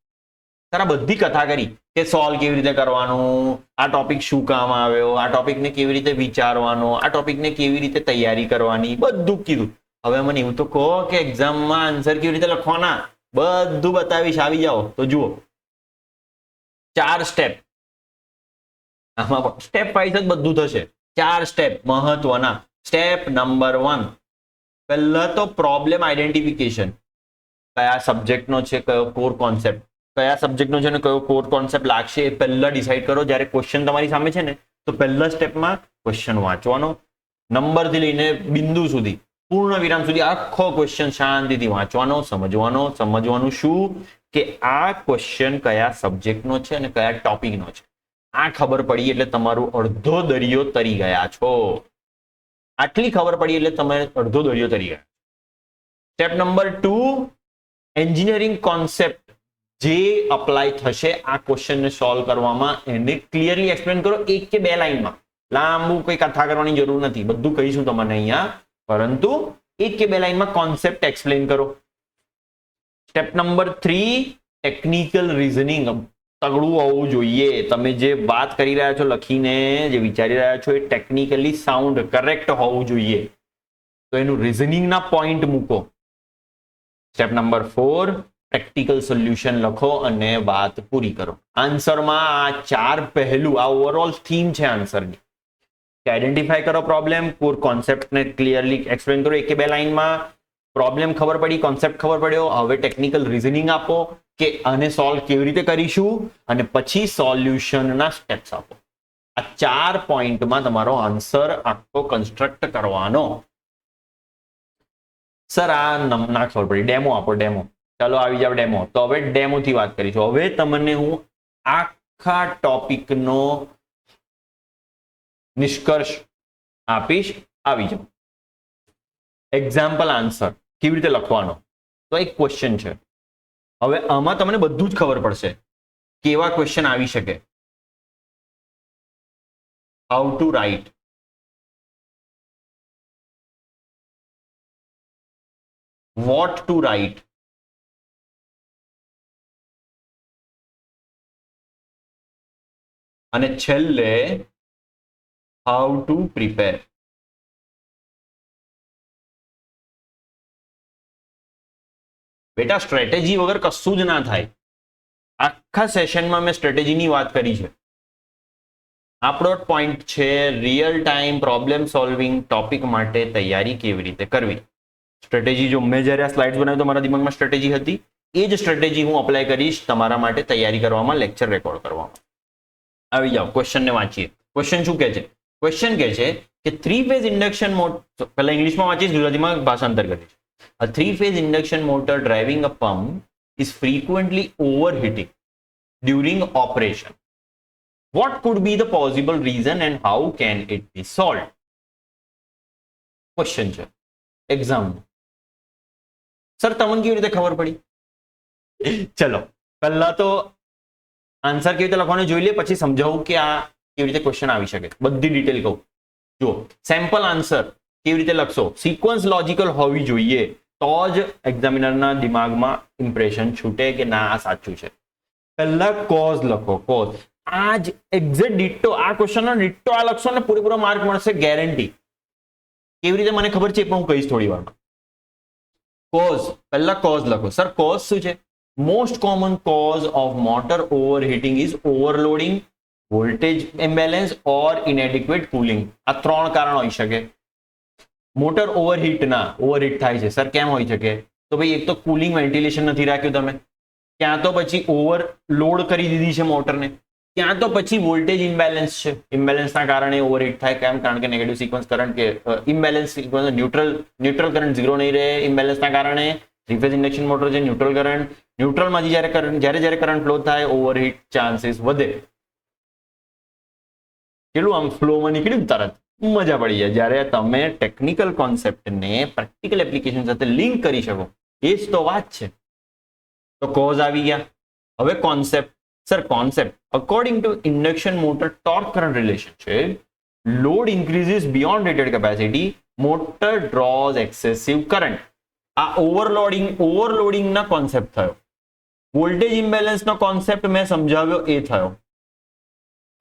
સર આ બધી કથા કરી કે સોલ્વ કેવી રીતે કરવાનું, આ ટોપિક શું કામ આવ્યો, આ ટોપિકને કેવી રીતે વિચારવાનો, આ ટોપિકને કેવી રીતે તૈયારી કરવાની, બધું કીધું. હવે મને એવું તો કહો કે એક્ઝામમાં આન્સર કેવી રીતે લખવાના, બધું બતાવીશ. આવી જાઓ તો જુઓ 4 સ્ટેપ. આમાં સ્ટેપ વાઇઝ જ બધું થશે. 4 સ્ટેપ મહત્વના. સ્ટેપ નંબર 1, પહેલા તો પ્રોબ્લેમ આઈડેન્ટિફિકેશન. કયા સબ્જેક્ટનો છે, કયો કોર કોન્સેપ્ટ, કયા સબ્જેક્ટનો છે ને કયો કોર કોન્સેપ્ટ લાગશે એ પહેલા ડિસાઈડ કરો. જ્યારે ક્વેશ્ચન તમારી સામે છે ને તો પહેલા સ્ટેપમાં ક્વેશ્ચન વાંચવાનો, નંબરથી લઈને બિંદુ સુધી, પૂર્ણ વિરામ સુધી આખો ક્વેશ્ચન શાંતિથી વાંચવાનો, સમજવાનું શું કે આ ક્વેશ્ચન કયા સબ્જેક્ટનો છે અને કયા ટોપિકનો છે. આ ખબર પડી એટલે તમારું અડધો દરિયો તરી ગયા છો. આટલી ખબર પડી એટલે તમે અડધો દરિયો તરી ગયા. સ્ટેપ નંબર 2, એન્જિનિયરિંગ કોન્સેપ્ટ જે અપ્લાય થશે આ ક્વેશ્ચનને સોલ્વ કરવામાં એને ક્લિયરલી એક્સપ્લેન કરો, 1 કે 2 લાઈનમાં. લાંબુ કોઈ કથા કરવાની જરૂર નથી, બધું કહીશું તમને અહીંયા, પરંતુ 1 કે 2 લાઈનમાં કોન્સેપ્ટ એક્સપ્લેન કરો. સ્ટેપ નંબર 3, ટેકનિકલ રીઝનિંગ તગડું હોવું જોઈએ. તમે જે વાત કરી રહ્યા છો લખીને, જે વિચારી રહ્યા છો એ ટેકનિકલી સાઉન્ડ કરેક્ટ હોવું જોઈએ, તો એનું રીઝનિંગના પોઈન્ટ મૂકો. સ્ટેપ નંબર 4, પ્રેક્ટિકલ સોલ્યુશન લખો અને વાત પૂરી કરો. આન્સરમાં આ 4 પહેલું, આ ઓવરઓલ થીમ છે આન્સરની. આઈડેન્ટિફાઈ કરો પ્રોબ્લેમ, કોર કોન્સેપ્ટને ક્લિયરલી એક્સપ્લેન કરો 1 કે 2 લાઈનમાં. પ્રોબ્લેમ ખબર પડી, કોન્સેપ્ટ ખબર પડ્યો, હવે ટેકનિકલ રીઝનિંગ આપો કે આને સોલ્વ કેવી રીતે કરીશું, અને પછી સોલ્યુશનના સ્ટેપ્સ આપો. આ 4 પોઈન્ટમાં તમારો આન્સર આખો કન્સ્ટ્રક્ટ કરવાનો. સર આ ના ખબર પડી, ડેમો આપો, ડેમો. ચાલો આવી જાવ ડેમો. તો હવે ડેમો થી વાત કરીશું. હવે તમને હું આખા ટોપિકનો નિષ્કર્ષ આપીશ. આવી જાઓ. એક્ઝામ્પલ આન્સર કેવી રીતે લખવાનો, તો એક ક્વેશ્ચન છે. હવે આમાં તમને બધું જ ખબર પડશે કેવા ક્વેશ્ચન આવી શકે. How to write, what to write, અને છેલ્લે હાઉ ટુ પ્રિપેર. બેટા સ્ટ્રેટેજી વગર કશું જ ના થાય. આખા સેશનમાં મેં સ્ટ્રેટેજીની વાત કરી છે. આપણો પોઈન્ટ છે real time problem solving topic માટે તૈયારી કેવી રીતે કરવી. સ્ટ્રેટેજી જો મેં જ્યારે આ સ્લાઇડ્સ બનાવી તો મારા દિમાગમાં સ્ટ્રેટેજી હતી, એ જ સ્ટ્રેટેજી હું અપ્લાય કરીશ તમારા માટે તૈયારી કરવામાં, લેક્ચર રેકોર્ડ કરવામાં. આવી જાઓ ક્વેશ્ચનને વાંચીએ. ક્વેશ્ચન શું કહે છે? ક્વેશ્ચન કહે છે કે 3 ફેઝ ઇન્ડક્શન મોટર, પહેલા ઇંગ્લિશમાં વાંચીશ, ગુજરાતીમાં ભાષાંતર કરીશ. A 3-phase induction motor driving a pump is frequently overheating during operation. What could be the possible reason and how can it be solved? Question છે એક્ઝામ. સર તમને કેવી રીતે ખબર પડી? ચલો પહેલા તો આન્સર કેવી રીતે લખવાનું જોઈ લે, પછી સમજાવું કે આ કેવી રીતે ક્વેશ્ચન આવી શકે. બધી ડિટેલ કહું. જુઓ, સેમ્પલ આન્સર કેવી રીતે લખશો, સિક્વન્સ લોજિકલ હોવી જોઈએ, તો જ એક્ઝામિનરના દિમાગમાં ઇમ્પ્રેશન છૂટે કે ના આ સાચું છે. પહેલા કોઝ લખો, કોઝ. આ જ એક્ઝેક્ટ ડિટ્ટો આ ક્વેશ્ચનનો ડિટ્ટો આ લખશો ને પૂરેપૂરો માર્ક મળશે ગેરંટી. કેવી રીતે મને ખબર છે પણ હું કહીશ થોડી વારમાં. કોઝ, પહેલા કોઝ લખો. સર કોઝ શું છે? Most common cause of motor overheating is overloading, voltage imbalance or inadequate cooling. આ 3 કારણ હોઈ શકે. મોટર ઓવરહીટ થાય છે. સર કેમ હોઈ શકે? તો ભાઈ એક તો કુલિંગ વેન્ટિલેશન નથી રાખ્યું તમે, ક્યાં તો પછી ઓવરલોડ કરી દીધી છે મોટરને, ક્યાં તો પછી વોલ્ટેજ ઇમ્બેલેન્સ છે. ઇમ્બેલેન્સના કારણે ઓવરહીટ થાય. કેમ? કારણ કે નેગેટિવ સિક્વન્સ કરંટ કે imbalance sequence, neutral current zero નહીં રહે. ઇમ્બેલેન્સના કારણે 3 ફેઝ ઇન્ડક્શન મોટર છે, ન્યુટ્રલ કરંટ, ન્યુટ્રલમાંથી જ્યારે કરંટ ફ્લો થાય ઓવરહીટ ચાન્સીસ વધે. કેટલું આમ ફ્લોમાં નીકળ્યું તરત મજા પડી જાય જ્યારે તમે ટેકનિકલ કોન્સેપ્ટને પ્રેક્ટિકલ એપ્લિકેશન સાથે લિંક કરી શકો. એ જ તો વાત છે. તો કોઝ આવી ગયા. હવે concept. Sir concept according to induction motor torque current relationship, load increases beyond rated capacity, motor draws excessive current. આ ઓવરલોડિંગના કોન્સેપ્ટ થયો. વોલ્ટેજ ઇમ્બેલેન્સનો કોન્સેપ્ટ મેં સમજાવ્યો એ થયો.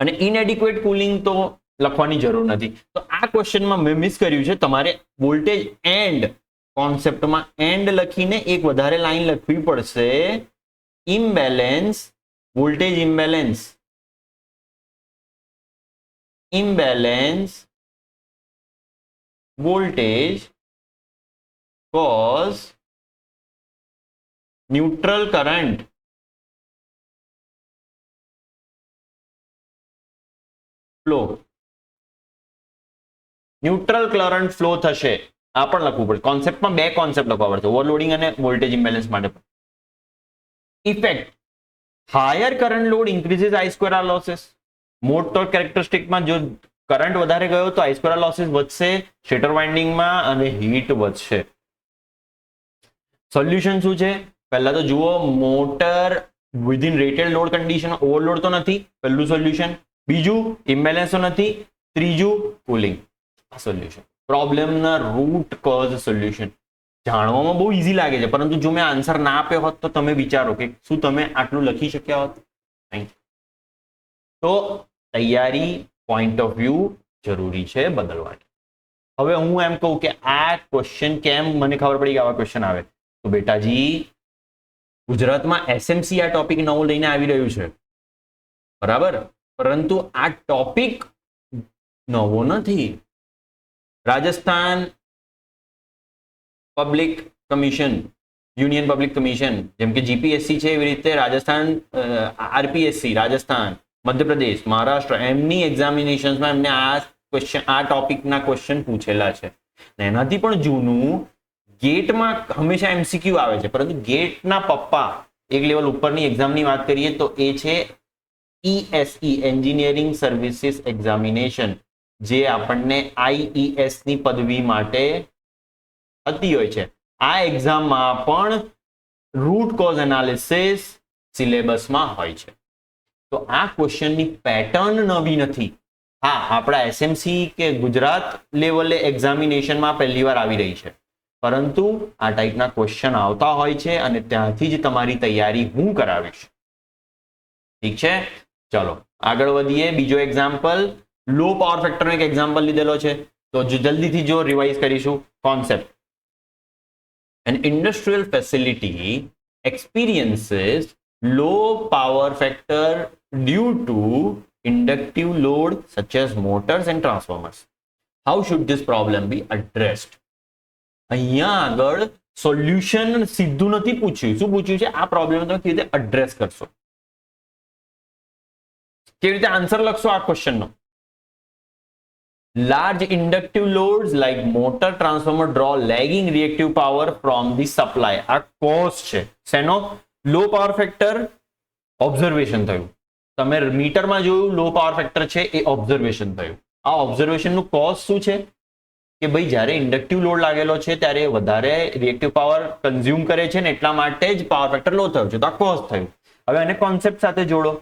અને ઇનએડિક્વેટ કુલિંગ તો લખવાની જરૂર નથી. તો આ ક્વેશ્ચનમાં મેં મિસ કર્યું છે. તમારે વોલ્ટેજ એન્ડ કોન્સેપ્ટમાં એન્ડ લખીને એક વધારે લાઈન લખવી પડશે. Imbalance, voltage imbalance voltage cause neutral current flow. Neutral current flow થશે. આ પણ લખવું પડે. કોન્સેપ્ટમાં 2 કોન્સેપ્ટ લખવા પડશે, ઓવરલોડિંગ અને વોલ્ટેજ ઇમ્બેલેન્સ માટે. Effect, higher current load increases I2R losses. Motor કેરેક્ટરિસ્ટિકમાં જો કરંટ વધારે ગયો તો આઈસ્ક્વેર લોસીસ વધશે સ્ટેટર વાઇન્ડિંગમાં અને હીટ વધશે. સોલ્યુશન શું છે? પહેલા તો જુઓ, motor within rated load condition, overload તો નથી, પહેલું સોલ્યુશન. બીજું, ઇમ્બેલેન્સ તો નથી. ત્રીજું, કુલિંગ. આ સોલ્યુશન. પ્રોબ્લેમના રૂટ કોઝ સોલ્યુશન. જાણવામાં બહુ ઈઝી લાગે છે, પરંતુ જો મેં આન્સર ના આપ્યો હોત તો તમે વિચારો કે શું તમે આટલું લખી શક્યા હોત? નહીં. તો તૈયારી પોઈન્ટ ઓફ વ્યૂ જરૂરી છે બદલવાની. હવે હું એમ કહું કે આ ક્વેશ્ચન કેમ મને ખબર પડી કે આવા ક્વેશ્ચન આવે, તો બેટાજી ગુજરાતમાં એસએમસી આ ટોપિક નવો લઈને આવી રહ્યું છે, બરાબર, પરંતુ આ ટોપિક નવો નથી. Rajasthan public commission, union public commission, જેમ કે જીપીએસસી છે એવી રીતે રાજસ્થાન આરપીએસસી, રાજસ્થાન, મધ્યપ્રદેશ, મહારાષ્ટ્ર, એમની એક્ઝામિનેશન્સમાં એમને આ ક્વેશ્ચન, આ ટોપિકના ક્વેશ્ચન પૂછેલા છે. એનાથી પણ જૂનું ગેટમાં હંમેશા એમસીક્યુ આવે છે, પરંતુ ગેટના પપ્પા એક લેવલ ઉપરની એક્ઝામની વાત કરીએ તો એ છે ઈએસઈ, એન્જિનિયરિંગ સર્વિસીસ એક્ઝામિનેશન, જે આપણને આઈઈએસ ની પદવી માટે થતી હોય છે. આ એક્ઝામમાં પણ રૂટ કોઝ એનાલિસિસ સિલેબસમાં હોય છે. તો આ ક્વેશ્ચનની પેટર્ન નવી નથી. હા, આપણા એસએમસી કે ગુજરાત લેવલે એક્ઝામિનેશનમાં પહેલી વાર આવી રહી છે, પરંતુ આ ટાઈપના ક્વેશ્ચન આવતા હોય છે અને ત્યાંથી જ તમારી તૈયારી હું કરાવીશ. ઠીક છે, ચલો આગળ વધીએ. બીજો એક્ઝામ્પલ, લો પાવર ફેક્ટરનો એક એક્ઝામ્પલ લીધેલો છે, તો જલ્દીથી જો રિવાઇઝ કરીશું concept. An industrial facility experiences low power factor due to inductive load such as motors and transformers. How should this problem be addressed? અહીંયા આગળ સોલ્યુશન સીધું નથી પૂછ્યું. શું પૂછ્યું છે? આ પ્રોબ્લેમ તમે કેવી રીતે એડ્રેસ કરશો, કેવી રીતે આન્સર લખશો આ ક્વેશ્ચનનો. Large inductive loads like motor transformer draw lagging reactive power from the supply. આ કોઝ છે શેનો? Low power factor. ઓબ્ઝર્વેશન થયું, તમે મીટરમાં જોયું લો પાવર ફેક્ટર છે, એ ઓબ્ઝર્વેશન થયું. આ ઓબ્ઝર્વેશનનું કોઝ શું છે? કે ભાઈ જ્યારે ઇન્ડક્ટિવ લોડ લાગેલો છે ત્યારે વધારે રિએક્ટિવ પાવર કન્ઝ્યુમ કરે છે ને એટલા માટે જ પાવર ફેક્ટર લો થયો છે. તો આ કોઝ થયું. હવે આને કોન્સેપ્ટ સાથે જોડો.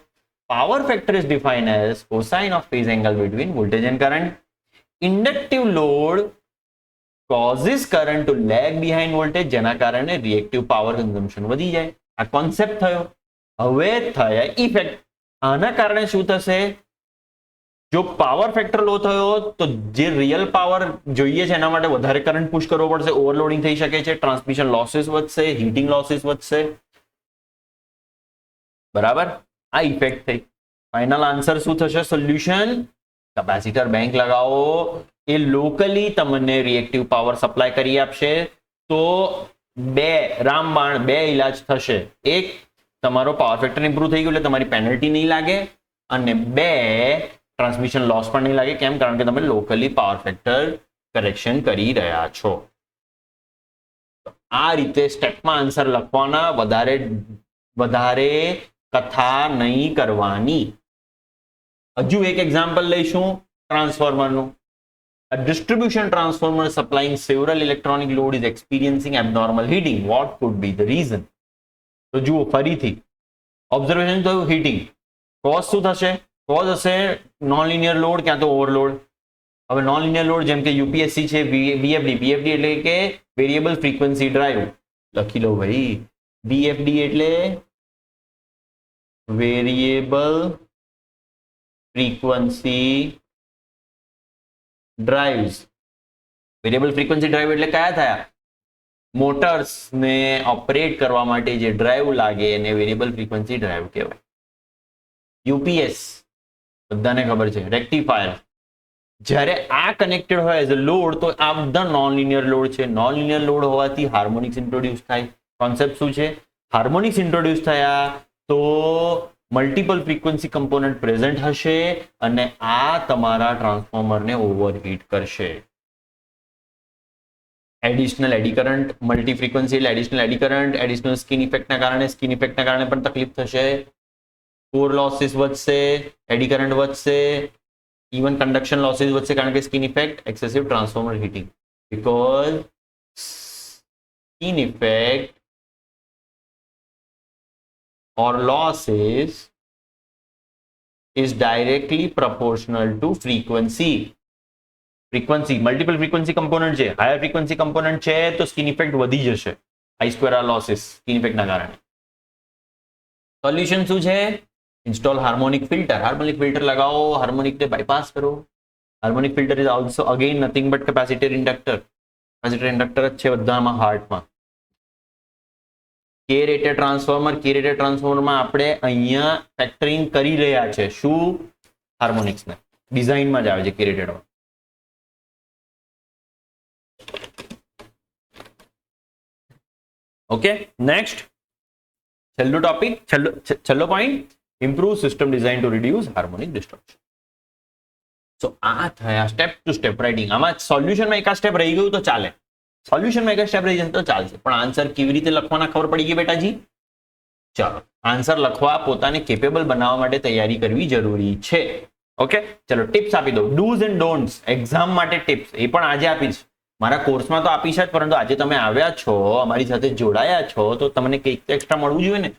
Power factor is defined as cosine of phase angle between voltage end current. Inductive load causes current to lag behind voltage, જેના કારણે રિએક્ટિવ પાવર કન્ઝમ્પશન વધી જાય. આ કોન્સેપ્ટ થયો. હવે થયા ઇફેક્ટ. આના કારણે શું થશે? જો પાવર ફેક્ટર લો થયો તો જે રિયલ પાવર જોઈએ છે એના માટે વધારે કરંટ પુશ કરવો પડશે, ઓવરલોડિંગ થઈ શકે છે, ટ્રાન્સમિશન લોસીસ વધશે, હીટિંગ લોસીસ વધશે, બરાબર. આ ઇફેક્ટ થઈ. ફાઇનલ આન્સર શું થશે? સોલ્યુશન, કેપેસિટર બેંક લગાવો, એ લોકલી તમને રિએક્ટિવ પાવર સપ્લાય કરી આપશે. તો બે રામબાણ, બે ઇલાજ થશે. એક, તમારો પાવર ફેક્ટર ઇમ્પ્રુવ થઈ ગયું એટલે તમારી પેનલ્ટી નહીં લાગે, અને બે, ટ્રાન્સમિશન લોસ પણ નહીં લાગે. કેમ? કારણ કે તમે લોકલી પાવર ફેક્ટર કરેક્શન કરી રહ્યા છો. આ રીતે સ્ટેપમાં આન્સર લખવાના, વધારે કથા નહીં કરવાની. હજુ એક એક્ઝામ્પલ લઈશું ટ્રાન્સફોર્મરનું. A distribution transformer supplying several electronic load is experiencing abnormal heating. What could be the reason? તો જુઓ ફરીથી ઓબ્ઝર્વેશન થયું, હીટિંગ. કોઝ શું થશે? કોઝ હશે નોન લિનિયર લોડ ક્યાં તો ઓવરલોડ. હવે નોન લિનિયર લોડ જેમ કે યુપીએસસી છે, વીએફડી. વીએફડી એટલે કે વેરિયેબલ ફ્રીક્વન્સી ડ્રાઈવ. લખી લો ભાઈ, વીએફડી એટલે variable frequency drives. Variable frequency drive એટલે કયા થયા? મોટર્સ ને ઓપરેટ કરવા માટે જે ડ્રાઈવ લાગે એને વેરિયેબલ ફ્રીક્વન્સી ડ્રાઈવ કહેવાય. યુપીએસ બધાને ખબર છે, રેક્ટિફાયર. જ્યારે આ કનેક્ટેડ હોય એઝ અ લોડ તો આ બધા નોન લિનિયર લોડ છે. નોન લિનિયર લોડ હોવાથી હાર્મોનિક્સ ઇન્ટ્રોડ્યુસ થાય. કોન્સેપ્ટ શું છે? હાર્મોનિક્સ ઇન્ટ્રોડ્યુસ થયા તો મલ્ટિપલ ફ્રીક્વન્સી કમ્પોનન્ટ પ્રેઝન્ટ હશે અને આ તમારા ટ્રાન્સફોર્મરને ઓવરહીટ કરશે. Additional eddy current, multi frequency એટલે additional eddy current, additional skin ઇફેક્ટના કારણે પણ તકલીફ થશે. કોર લોસીસ વધશે, એડી કરંટ વધશે, ઇવન કન્ડક્શન લોસીસ વધશે કારણ કે skin effect, excessive transformer heating, because skin effect or losses is directly proportional to frequency. Frequency, multiple frequency component છે, higher frequency component છે તો સ્કિન ઇફેક્ટ વધી જશે, I square R losses skin effect ના કારણે. સોલ્યુશન શું છે? Install harmonic filter. Harmonic filter લગાવો, હાર્મોનિક ને બાયપાસ કરો. Harmonic filter is also again nothing but capacitor inductor. Capacitor inductor જ છે બધામાં હાર્ટમાં. કે રેટેડ ટ્રાન્સફોર્મરમાં આપણે અહીંયા ફેક્ટરિંગ કરી રહ્યા છે શું? હાર્મોનિક્સને. ડિઝાઇનમાં જ આવે છે કે રેટેડ. ઓકે, નેક્સ્ટ છેલ્લું ટોપિક, છેલ્લો point, improve system design to reduce harmonic distortion. So આ થયા સ્ટેપ ટુ સ્ટેપ રાઇટિંગ. આમાં સોલ્યુશનમાં એક સ્ટેપ રહી ગયું તો ચાલે, સોલ્યુશનમાં એક સ્ટેપ રહી જશે તો ચાલશે, પણ આન્સર કેવી રીતે લખવાના ખબર પડી ગઈ બેટાજી? ચાલો, આન્સર લખવા પોતાને કેપેબલ બનાવવા માટે તૈયારી કરવી જરૂરી છે. ઓકે, ચલો ટિપ્સ આપી દઉં. ડૂઝ એન્ડ ડોન્ટ્સ એક્ઝામ માટે ટિપ્સ એ પણ આજે આપીશ. મારા કોર્સમાં તો આપીશ જ, પરંતુ આજે તમે આવ્યા છો, અમારી સાથે જોડાયા છો, તો તમને કંઈક એક્સ્ટ્રા મળવું જોઈએ ને.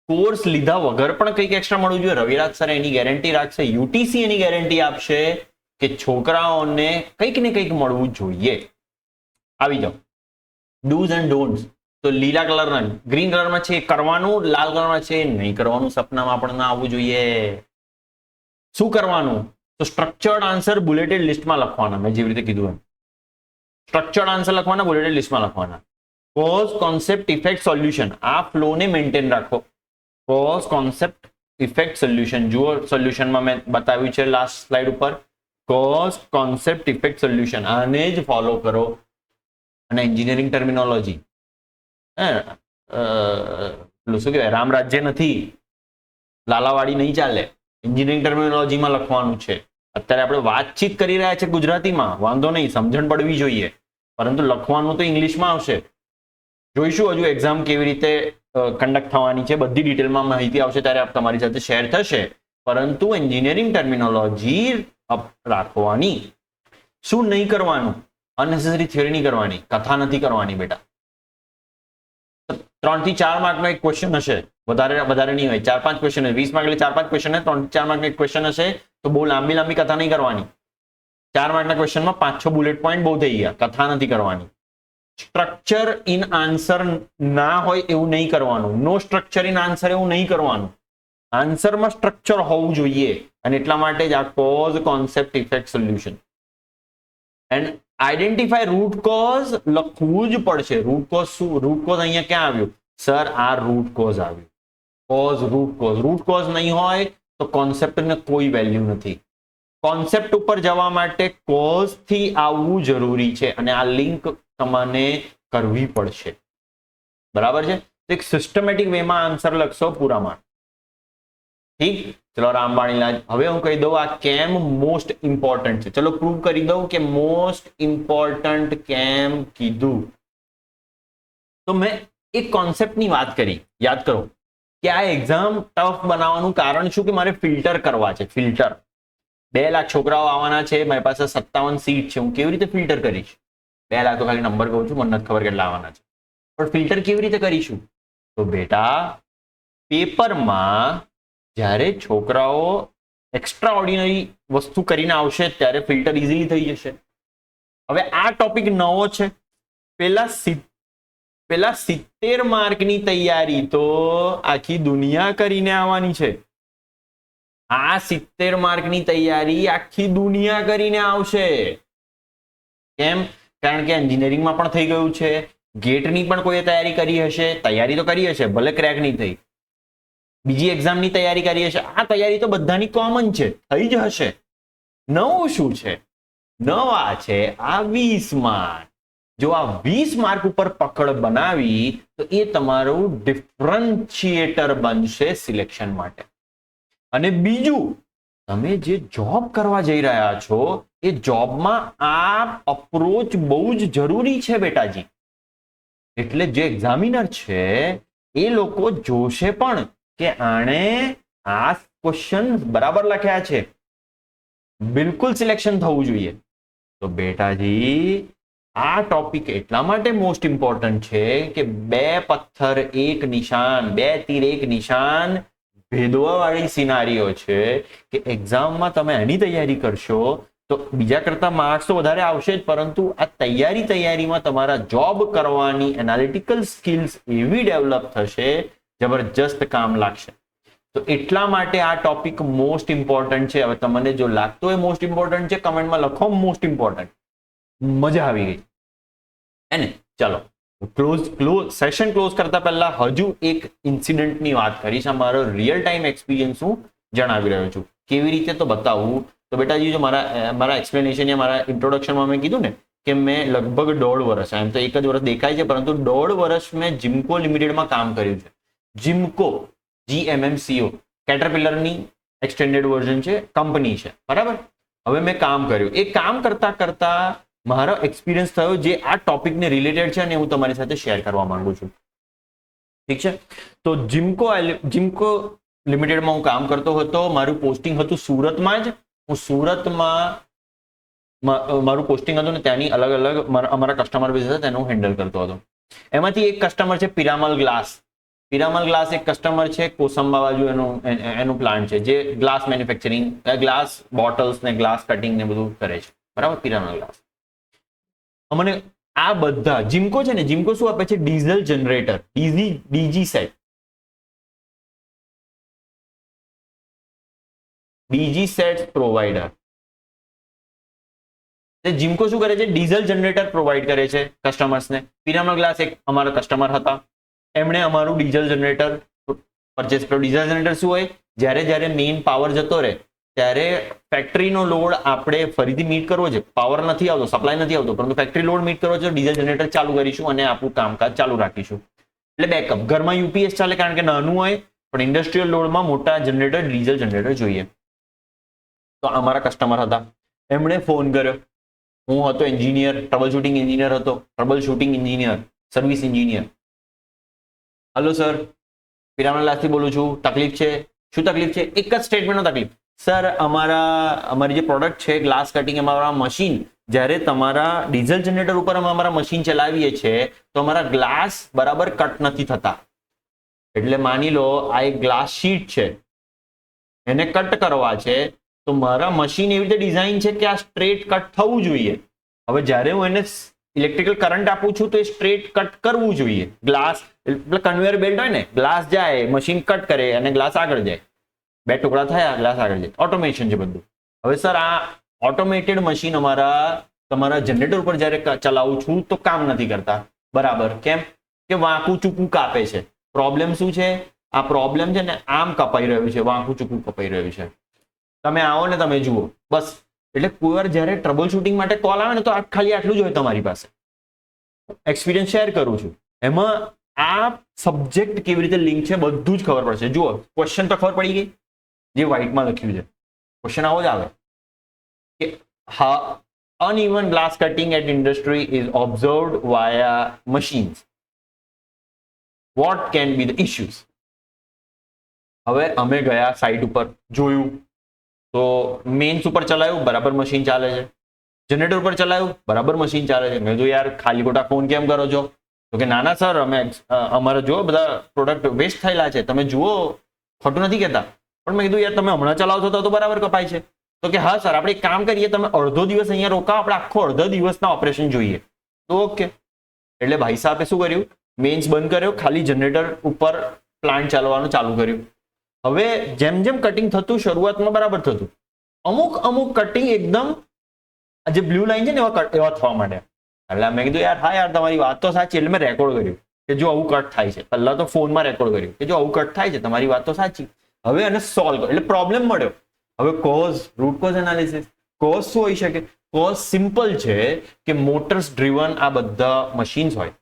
કોર્સ લીધા વગર પણ કંઈક એક્સ્ટ્રા મળવું જોઈએ. રવિરાજ સર એની ગેરંટી રાખશે, યુટીસી એની ગેરંટી આપશે કે છોકરાઓને કંઈક ને કંઈક મળવું જોઈએ. આવી જાઓ. ડૂઝ એન્ડ ડોન્ટ્સ તો લીલા કલરના, ગ્રીન કલરમાં છે કરવાનું, લાલ કલરમાં છે નહીં કરવાનું. સપનામાં પણ ના આવવું જોઈએ. શું કરવાનું? તો સ્ટ્રક્ચર્ડ આન્સર બુલેટેડ લિસ્ટમાં લખવાના. મેં જેવી રીતે કીધું એમ સ્ટ્રક્ચર્ડ આન્સર લખવાના, બુલેટેડ લિસ્ટમાં લખવાના. કોઝ, કોન્સેપ્ટ, ઇફેક્ટ, સોલ્યુશન, આ ફ્લોને મેન્ટેન રાખો. Cause, concept, effect, solution. જુઓ સોલ્યુશનમાં મેં બતાવ્યું છે લાસ્ટ સ્લાઇડ ઉપર. કોઝ, કોન્સેપ્ટ, ઇફેક્ટ, સોલ્યુશન, આને જ ફોલો કરો. અને એન્જિનિયરિંગ ટર્મિનોલોજી, શું કહેવાય, રામ રાજ્ય નથી, લાલાવાડી નહીં ચાલે. એન્જિનિયરિંગ ટર્મિનોલોજીમાં લખવાનું છે. અત્યારે આપણે વાતચીત કરી રહ્યા છે ગુજરાતીમાં, વાંધો નહીં, સમજણ પડવી જોઈએ, પરંતુ લખવાનું તો ઇંગ્લિશમાં આવશે. જોઈશું હજુ એક્ઝામ કેવી રીતે કન્ડક્ટ થવાની છે, બધી ડિટેલમાં માહિતી આવશે ત્યારે તમારી સાથે શેર થશે. પરંતુ એન્જિનિયરિંગ ટર્મિનોલોજી રાખવાની. શું નહીં કરવાનું? અનનેસેસરી થિયરી નહીં કરવાની, કથા નથી કરવાની બેટા. 3 થી 4 માર્કનો એક ક્વેશ્ચન હશે, વધારે નહીં હોય. 4-5 ક્વેશ્ચન, 20 માર્ક એટલે 4-5 ક્વેશ્ચન, 3 થી 4 માર્કનો એક ક્વેશ્ચન હશે, તો બહુ લાંબી કથા નહીં કરવાની. 4 માર્કના ક્વેશ્ચનમાં 5-6 બુલેટ પોઈન્ટ બહુ થઈ ગયા, કથા નથી કરવાની. સ્ટ્રક્ચર ઇન આન્સર ના હોય એવું નહીં કરવાનું. નો સ્ટ્રક્ચર ઇન આન્સર એવું નહીં કરવાનું. આન્સરમાં સ્ટ્રક્ચર હોવું જોઈએ, અને એટલા માટે જ આ cause, concept, effect, solution. And identify root cause લખવું જ પડશે. રૂટ કોઝ શું? રૂટ કોઝ અહીંયા ક્યાં આવ્યું? સર આ રૂટ કોઝ આવ્યું. Cause, root cause. Root cause નહીં હોય તો કોન્સેપ્ટને કોઈ વેલ્યુ નથી. કોન્સેપ્ટ ઉપર જવા માટે કોઝ થી આવવું જરૂરી છે, અને આ લિંક તમને કરવી પડશે. બરાબર છે? એક સિસ્ટમેટિક વેમાં આન્સર લખશો પૂરામાં. ઠીક, ચલો રામવાણીલાલ, હવે હું કહી દઉં આ કેમ મોસ્ટ ઇમ્પોર્ટન્ટ છે. ચલો પ્રૂવ કરી દઉં કે મોસ્ટ ઇમ્પોર્ટન્ટ કેમ કીધું. તો મેં એક કોન્સેપ્ટની વાત કરી, યાદ કરો કે આ એક્ઝામ ટફ બનાવવાનું કારણ શું? કે મારે ફિલ્ટર કરવા છે. ફિલ્ટર 2 લાખ છોકરાઓ આવવાના છે, મારી પાસે 57 સીટ છે, હું કેવી રીતે ફિલ્ટર કરીશ? 2 લાખ તો ખાલી નંબર કહું છું, મને નથી ખબર કેટલા આવવાના છે, પણ ફિલ્ટર કેવી રીતે કરીશું? તો બેટા પેપરમાં જ્યારે છોકરાઓ એક્સ્ટ્રા ઓર્ડિનરી વસ્તુ કરીને આવશે ત્યારે ફિલ્ટર ઇઝીલી થઈ જશે. હવે આ ટોપિક નવો છે. પેલા 70 માર્કની તૈયારી તો આખી દુનિયા કરીને આવવાની છે. આ 70 માર્કની તૈયારી આખી દુનિયા કરીને આવશે. કેમ? કારણ કે એન્જિનિયરિંગમાં પણ થઈ ગયું છે, ગેટની પણ કોઈ તૈયારી કરી હશે, તૈયારી તો કરી હશે, ભલે ક્રેક નહીં થઈ. બીજી એક્ઝામની તૈયારી કરી હશે. આ તૈયારી તો બધાની કોમન છે, થઈ જ હશે. નવું શું છે? નવા છે આ 20 માર્ક. જો આ 20 માર્ક ઉપર પકડ બનાવી તો એ તમારું ડિફરન્શિએટર બનશે સિલેક્શન માટે. અને બીજું, તમે જે જોબ કરવા જઈ રહ્યા છો એ જોબમાં આ અપ્રોચ બહુ જ જરૂરી છે બેટાજી. એટલે જે એક્ઝામિનર છે એ લોકો જોશે પણ કે આણે આ ક્વેશ્ચન બરાબર લખ્યા છે. બિલકુલ સિલેક્શન થવું જોઈએ. તો બેટાજી આ ટોપિક એટલા માટે મોસ્ટ ઇમ્પોર્ટન્ટ છે કે બે પથ્થર એક નિશાન, બે તીર એક નિશાન ભેદવા વાળી સિનારીઓ છે કે એક્ઝામમાં તમે એની તૈયારી કરશો તો બીજા કરતા માર્ક્સ તો વધારે આવશે જ, પરંતુ આ તૈયારીમાં તમારા જોબ કરવાની એનાલિટિકલ સ્કિલ્સ એવી ડેવલપ થશે, જબરજસ્ત કામ લાગશે. તો એટલા માટે આ ટોપિક મોસ્ટ ઇમ્પોર્ટન્ટ છે. હવે તમને જો લાગતો હોય મોસ્ટ ઇમ્પોર્ટન્ટ છે, કમેન્ટમાં લખો મોસ્ટ ઇમ્પોર્ટન્ટ. મજા આવી ગઈ હે ને? ચલો સેશન ક્લોઝ કરતા પહેલા હજુ એક ઇન્સિડન્ટની વાત કરીશ. મારો રિયલ ટાઈમ એક્સપિરિયન્સ હું જણાવી રહ્યો છું. કેવી રીતે તો બતાવું. તો બેટાજી જો મારા એક્સપ્લેનેશન યા મારા ઇન્ટ્રોડક્શનમાં મેં કીધું ને કે મેં લગભગ 1.5 વર્ષ, એમ તો 1 જ વર્ષ દેખાય છે, પરંતુ 1.5 વર્ષ મેં જીમકો લિમિટેડમાં કામ કર્યું છે. જીમકો GMMCO કેટરપિલરની એક્સટેન્ડેડ વર્ઝન છે, કંપની છે, બરાબર. હવે મેં કામ કર્યું. એ કામ કરતા કરતા મારો એક્સપિરિયન્સ થયો જે આ ટોપિકને રિલેટેડ છે અને હું તમારી સાથે શેર કરવા માંગુ છું. ઠીક છે? તો જીમકો લિમિટેડમાં હું કામ કરતો હતો. મારું પોસ્ટિંગ હતું સુરતમાં જ. હું સુરતમાં મારું પોસ્ટિંગ હતું ને ત્યાંની અલગ અલગ અમારા કસ્ટમર બેઝ હતા તેનું હેન્ડલ કરતો હતો. એમાંથી એક કસ્ટમર છે પિરામલ ગ્લાસ. પિરામલ ગ્લાસ એક કસ્ટમર છે, કોસંબા બાજુ એનું પ્લાન્ટ છે જે ગ્લાસ મેન્યુફેક્ચરિંગ, ગ્લાસ બોટલ્સ ને ગ્લાસ કટિંગ ને બધું કરે છે, બરાબર. પિરામલ ગ્લાસ. અમને આ બધા જીમકો છે ને, જીમકો શું આપે છે? Diesel generator, DG set, DG set provider. Jimco શું કરે છે? ડીઝલ જનરેટર પ્રોવાઈડ કરે છે કસ્ટમર્સને. પિરામલ ગ્લાસ એક અમારા કસ્ટમર હતા. એમણે અમારું ડીઝલ જનરેટર પરચેસ કર્યું. ડીઝલ જનરેટર શું હોય? જ્યારે મેઇન પાવર જતો રહે ત્યારે ફેક્ટરીનો લોડ આપણે ફરીથી મીટ કરવો છે. પાવર નથી આવતો, સપ્લાય નથી આવતો, પરંતુ ફેક્ટરી લોડ મીટ કરવો છે, ડીઝલ જનરેટર ચાલુ કરીશું અને આપણું કામકાજ ચાલુ રાખીશું. એટલે બેકઅપ. ઘરમાં યુપીએસ ચાલે કારણ કે નાનું હોય, પણ ઇન્ડસ્ટ્રીયલ લોડમાં મોટા જનરેટર, ડીઝલ જનરેટર જોઈએ. તો અમારા કસ્ટમર હતા. એમણે ફોન કર્યો. હું હતો એન્જિનિયર, ટ્રબલ શૂટિંગ એન્જિનિયર હતો, troubleshooting engineer, service engineer. Hello sir, Piramal ગ્લાસથી બોલું છું. તકલીફ છે? શું તકલીફ છે? એક જ સ્ટેટમેન્ટનો તકલીફ. સર, અમારી જે પ્રોડક્ટ છે ગ્લાસ કટિંગ, અમારા મશીન, જ્યારે તમારા ડીઝલ જનરેટર ઉપર અમે અમારા મશીન ચલાવીએ છીએ તો અમારા ગ્લાસ બરાબર કટ નથી થતા. એટલે માની લો આ એક ગ્લાસ શીટ છે, એને કટ કરવા છે, તો મારા મશીન એવી રીતે ડિઝાઇન છે કે આ સ્ટ્રેટ કટ થવું જોઈએ. હવે જ્યારે હું એને ઇલેક્ટ્રિકલ કરંટ આપું છું તો એ સ્ટ્રેટ કટ કરવું જોઈએ. ગ્લાસ એટલે કન્વેયર બેલ્ટ હોય ને, ગ્લાસ જાય, મશીન કટ કરે અને ગ્લાસ આગળ જાય. 2 ટુકડા થયા, ગ્લાસ આગળ જાય. ઓટોમેશન છે બધું. હવે સર, આ ઓટોમેટેડ મશીન તમારા જનરેટર ઉપર જ્યારે ચલાવું છું તો કામ નથી કરતા. બરાબર. કેમ? કે વાંકું ચૂકું કાપે છે. પ્રોબ્લેમ શું છે? આ પ્રોબ્લેમ છે ને આમ કપાઈ રહ્યું છે, વાંકું ચૂકું કપાઈ રહ્યું છે. તમે આવો ને તમે જુઓ, બસ. એટલે કોઈ વાર જ્યારે ટ્રબલ શૂટિંગ માટે કોલ આવે ને તો ખાલી આટલું જ હોય તમારી પાસે. એક્સપિરિયન્સ શેર કરું છું. એમાં આ સબ્જેક્ટ કેવી રીતે લિંક છે બધું જ ખબર પડશે. જુઓ, ક્વેશ્ચન તો ખબર પડી ગઈ, જે વ્હાઇટમાં લખ્યું છે. ક્વેશ્ચન આવો જ આવે કે હા, uneven glass cutting at industry is observed via machines. What can be the issues? હવે અમે ગયા સાઇટ ઉપર, જોયું તો મેઇન્સ ઉપર ચલાવ્યું, બરાબર મશીન ચાલે છે. જનરેટર ઉપર ચલાવ્યું, બરાબર મશીન ચાલે છે. મેં તો યાર ખાલી ખોટા ફોન કેમ કરો છો? તો કે નાના સર, અમારા જો બધા પ્રોડક્ટ વેસ્ટ થયેલા છે, તમે જુઓ, ખોટું નથી કહેતા. પણ મેં કીધું યાર તમે હમણાં ચલાવશો તો બરાબર કપાય છે. તો કે હા સર, આપણે એક કામ કરીએ, તમે અડધો દિવસ અહીંયા રોકાઓ, આપણે આખો અડધો દિવસના ઓપરેશન જોઈએ. તો ઓકે. એટલે ભાઈ સાહેબે શું કર્યું? મેઇન્સ બંધ કર્યો, ખાલી જનરેટર ઉપર પ્લાન્ટ ચાલવાનું ચાલુ કર્યું. હવે જેમ જેમ કટિંગ થતું, શરૂઆતમાં બરાબર થતું, અમુક કટિંગ એકદમ જે બ્લુ લાઈન છે ને એવા થવા માંડ્યા. એટલે મેં કીધું યાર હા યાર તમારી વાત તો સાચી. એટલે મેં રેકોર્ડ કર્યું કે જો આવું કટ થાય છે. પહેલા તો ફોનમાં રેકોર્ડ કર્યું કે જો આવું કટ થાય છે, તમારી વાત તો સાચી. હવે એને સોલ્વ કર્યો, એટલે પ્રોબ્લેમ મળ્યો. હવે cause, route cause analysis. Cause શું હોઈ શકે? કોઝ સિમ્પલ છે કે મોટર્સ ડ્રીવન આ બધા મશીન્સ હોય,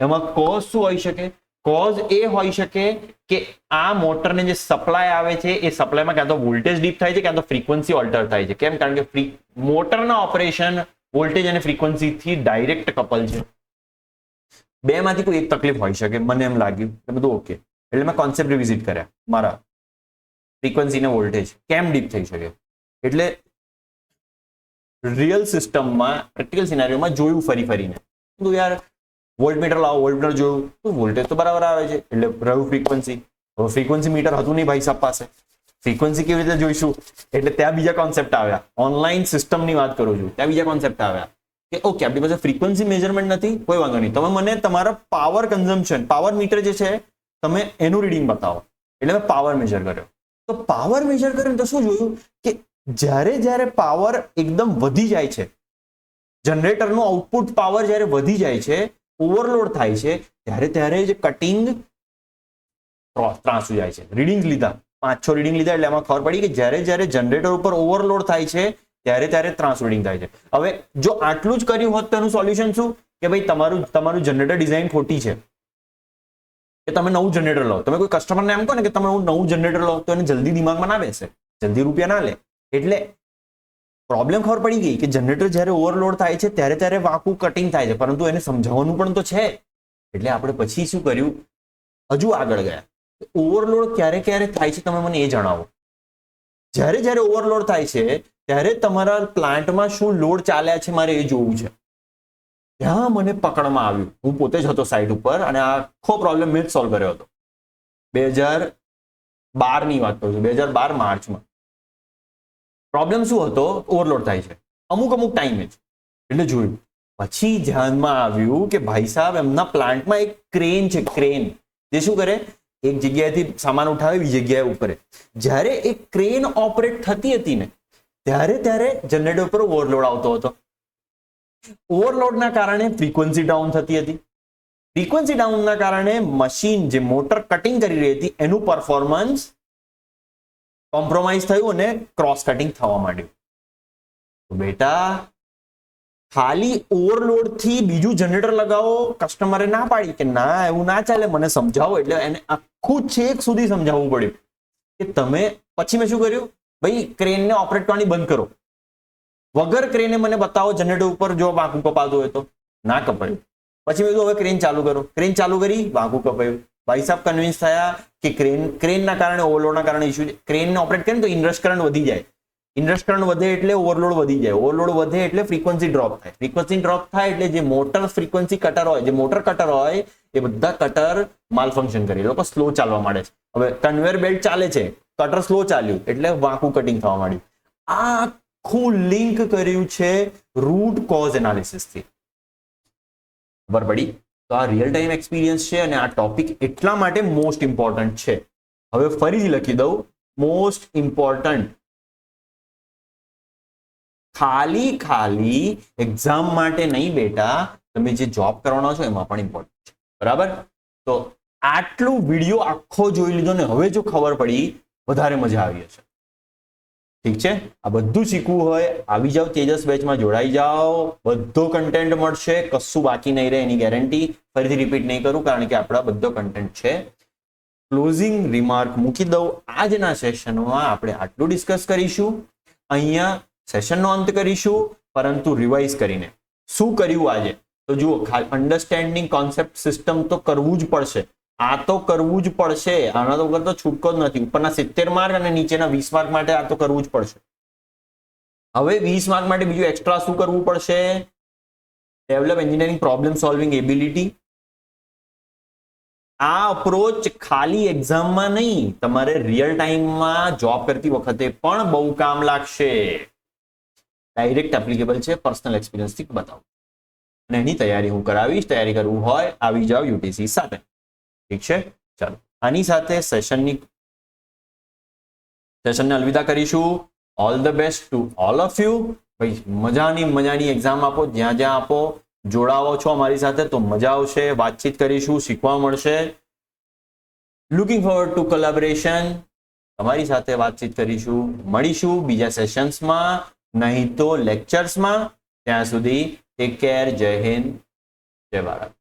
એમાં કોઝ શું હોઈ શકે? કોઝ એ હોઈ શકે કે આ મોટરને જે સપ્લાય આવે છે એ સપ્લાયમાં ક્યાં તો વોલ્ટેજ ડીપ થાય છે, ક્યાં તો ફ્રીક્વન્સી ઓલ્ટર થાય છે. કેમ? કારણ કે મોટરના ઓપરેશન વોલ્ટેજ અને ફ્રીક્વન્સીથી ડાયરેક્ટ કપલ છે. બેમાંથી કોઈ એક તકલીફ હોઈ શકે, મને એમ લાગ્યું. બધું ઓકે. એટલે મેં કોન્સેપ્ટ રિવિઝિટ કર્યા મારા. ફ્રીક્વન્સી ને વોલ્ટેજ કેમ ડીપ થઈ શકે. એટલે રિયલ સિસ્ટમમાં પ્રેક્ટિકલ સિનારીઓમાં જોયું ફરી ફરીને તો યાર વોલ્ટમીટર લાવો, વોલ્ટમીટર જોયું તો વોલ્ટેજ તો બરાબર આવે છે એટલે રહ્યું ફ્રીક્વન્સી. હવે ફ્રીક્વન્સી મીટર હતું નહીં ભાઈ સાહેબ પાસે, ફ્રીક્વન્સી કેવી રીતે જોઈશું એટલે ત્યાં બીજા કોન્સેપ્ટ આવ્યા. ઓનલાઈન સિસ્ટમની વાત કરું છું, ત્યાં બીજા કોન્સેપ્ટ આવ્યા કે ઓકે આપણી પાસે ફ્રીક્વન્સી મેજરમેન્ટ નથી, કોઈ વાંધો નહીં, તમે મને તમારા પાવર કન્ઝમ્પશન, પાવર મીટર જે છે તમે એનું રીડિંગ બતાવો. એટલે મેં પાવર મેજર કર્યો. તો પાવર મેજર કર્યો તો શું જોયું કે જ્યારે પાવર એકદમ વધી જાય છે, જનરેટરનું આઉટપુટ પાવર જ્યારે વધી જાય છે, ઓવરલોડ થાય છે, ત્યારે જે કટિંગ ત્રાસું જાય છે. રીડિંગ લીધા, 5-6 રીડિંગ લીધા એટલે એમાં ખબર પડી કે જ્યારે જનરેટર ઉપર ઓવરલોડ થાય છે ત્યારે ત્રાસું રીડિંગ થાય છે. હવે જો આટલું જ કર્યું હોત તો એનું સોલ્યુશન શું કે ભાઈ તમારું જનરેટર ડિઝાઇન ખોટી છે કે તમે નવું જનરેટર લો. તમે કોઈ કસ્ટમરને એમ કહો ને કે તમે નવું જનરેટર લો તો એને જલ્દી દિમાગમાં ના બેસે, જલ્દી રૂપિયા ના લે. એટલે પ્રોબ્લેમ ખબર પડી ગઈ કે જનરેટર જ્યારે ઓવરલોડ થાય છે ત્યારે વાંકું કટિંગ થાય છે, પરંતુ એને સમજાવવાનું પણ તો છે. એટલે આપણે પછી શું કર્યું, હજુ આગળ ગયા. ઓવરલોડ ક્યારે થાય છે તમે મને એ જણાવો. જ્યારે ઓવરલોડ થાય છે ત્યારે તમારા પ્લાન્ટમાં શું લોડ ચાલ્યા છે મારે એ જોવું છે. ત્યાં મને પકડમાં આવ્યું, હું પોતે જ હતો સાઇટ ઉપર અને આખો પ્રોબ્લેમ મેં જ સોલ્વ કર્યો હતો. 2012 ની વાત કરું છું, 2012 માર્ચમાં. પ્રોબ્લેમ શું હતો, ઓવરલોડ થાય છે અમુક ટાઈમે જ. એટલે જોયું, પછી ધ્યાનમાં આવ્યું કે ભાઈ સાહેબ એમના પ્લાન્ટમાં એક ક્રેન છે, ક્રેન જે શું કરે, એક જગ્યાએથી સામાન ઉઠાવે બીજી જગ્યાએ ઉપરે. જ્યારે એ ક્રેન ઓપરેટ થતી હતી ને ત્યારે જનરેટર ઉપર ઓવરલોડ આવતો હતો. ઓવરલોડના કારણે ફ્રીક્વન્સી ડાઉન થતી હતી. ફ્રીક્વન્સી ડાઉનના કારણે મશીન જે મોટર કટિંગ કરી રહી હતી એનું પરફોર્મન્સ કોમ્પ્રોમાઇઝ થયું અને ક્રોસ કટિંગ થવા માંડ્યું. તો બેટા ખાલી ઓવરલોડ થી બીજું જનરેટર લગાવો, કસ્ટમરે ના પાડી કે ના એવું ના ચાલે, મને સમજાવો. એટલે એને આખું છેક સુધી સમજાવવું પડ્યું કે તમે. પછી મેં શું કર્યું, ભાઈ ક્રેનને ઓપરેટ કરવાની બંધ કરો, વગર ક્રેને મને બતાવો જનરેટર ઉપર જો વાંકું કપાતું હોય તો. ના કપાયું. પછી મેં હવે ક્રેન ચાલુ કરો, ક્રેન ચાલુ કરી, વાંકું કપાયું. ભાઈ સાહેબ કન્વિન્સ થયા કે ક્રેનના કારણે, ઓવરલોડના કારણે ઇશ્યુ છે. ક્રેનને ઓપરેટ કરે તો ઇનરશ કરંટ વધી જાય, ઇનરશ કરંટ વધે એટલે ઓવરલોડ વધી જાય, ઓવરલોડ વધે એટલે ફ્રીક્વન્સી ડ્રોપ થાય, ફ્રીક્વન્સી ડ્રોપ થાય એટલે જે મોટર ફ્રીક્વન્સી કટર હોય, જે મોટર કટર હોય એ બધા કટર માલ ફંક્શન કરે, એ લોકો સ્લો ચાલવા માંડે છે. હવે કન્વેયર બેલ્ટ ચાલે છે, કટર સ્લો ચાલ્યું એટલે વાંકું કટિંગ થવા માંડ્યું. આ આખું લિંક કર્યું છે રૂટ કોઝ એનાલિસિસ થી. ખબર પડી? તો આ રિયલ ટાઈમ એક્સપિરિયન્સ છે અને આ ટોપિક એટલા માટે મોસ્ટ ઇમ્પોર્ટન્ટ છે. હવે ફરીથી લખી દઉં, મોસ્ટ ઇમ્પોર્ટન્ટ. ખાલી એક્ઝામ માટે નહીં બેટા, તમે જે જોબ કરવાનો છો એમાં પણ ઇમ્પોર્ટન્ટ છે. બરાબર? તો આટલું વિડીયો આખો જોઈ લીધો ને હવે જો ખબર પડી વધારે મજા આવી હશે. ઠીક છે? આ બધું શીખવું હોય આવી જાઓ, તેજસ બેચમાં જોડાઈ જાઓ, બધો કન્ટેન્ટ મળશે, કશું બાકી નહીં રહે એની ગેરંટી. ફરીથી રિપીટ નહીં કરું કારણ કે આપણા બધો કન્ટેન્ટ છે. ક્લોઝિંગ રિમાર્ક મૂકી દઉં, આજના સેશનમાં આપણે આટલું ડિસ્કસ કરીશું. અહીંયા સેશનનો અંત કરીશું, પરંતુ રિવાઇઝ કરીને. શું કર્યું આજે? તો જુઓ, અન્ડરસ્ટેન્ડિંગ કોન્સેપ્ટ સિસ્ટમ તો કરવું જ પડશે. આ તો કરવું જ પડશે, આના તો વગર તો છૂટકો જ નથી. ઉપરના 70 માર્ક અને નીચેના 20 માર્ક માટે આ તો કરવું જ પડશે. હવે 20 માર્ક માટે બીજું એક્સ્ટ્રા શું કરવું પડશે? Develop engineering problem solving ability. આ અપ્રોચ ખાલી એક્ઝામમાં નહીં, તમારે રિયલ ટાઈમમાં જોબ કરતી વખતે પણ બહુ કામ લાગશે. ડાયરેક્ટ એપ્લિકેબલ છે, પર્સનલ એક્સપિરિયન્સથી બતાવું અને એની તૈયારી હું કરાવીશ. તૈયારી કરવું હોય આવી જાઓ યુટીસી સાથે. ઠીક છે? ચાલો, આની સાથે સેશનને અલવિદા કરીશું. All the best to all of you. ભાઈ મજાની એક્ઝામ આપો, જ્યાં આપો. જોડાવો છો અમારી સાથે તો મજા આવશે, વાતચીત કરીશું, શીખવા મળશે. Looking forward to collaboration. તમારી સાથે વાતચીત કરીશું, મળીશું બીજા સેશન્સમાં, નહીં તો લેક્ચર્સમાં. ત્યાં સુધી ટેક કેર. જય હિન્દ, જય ભારત.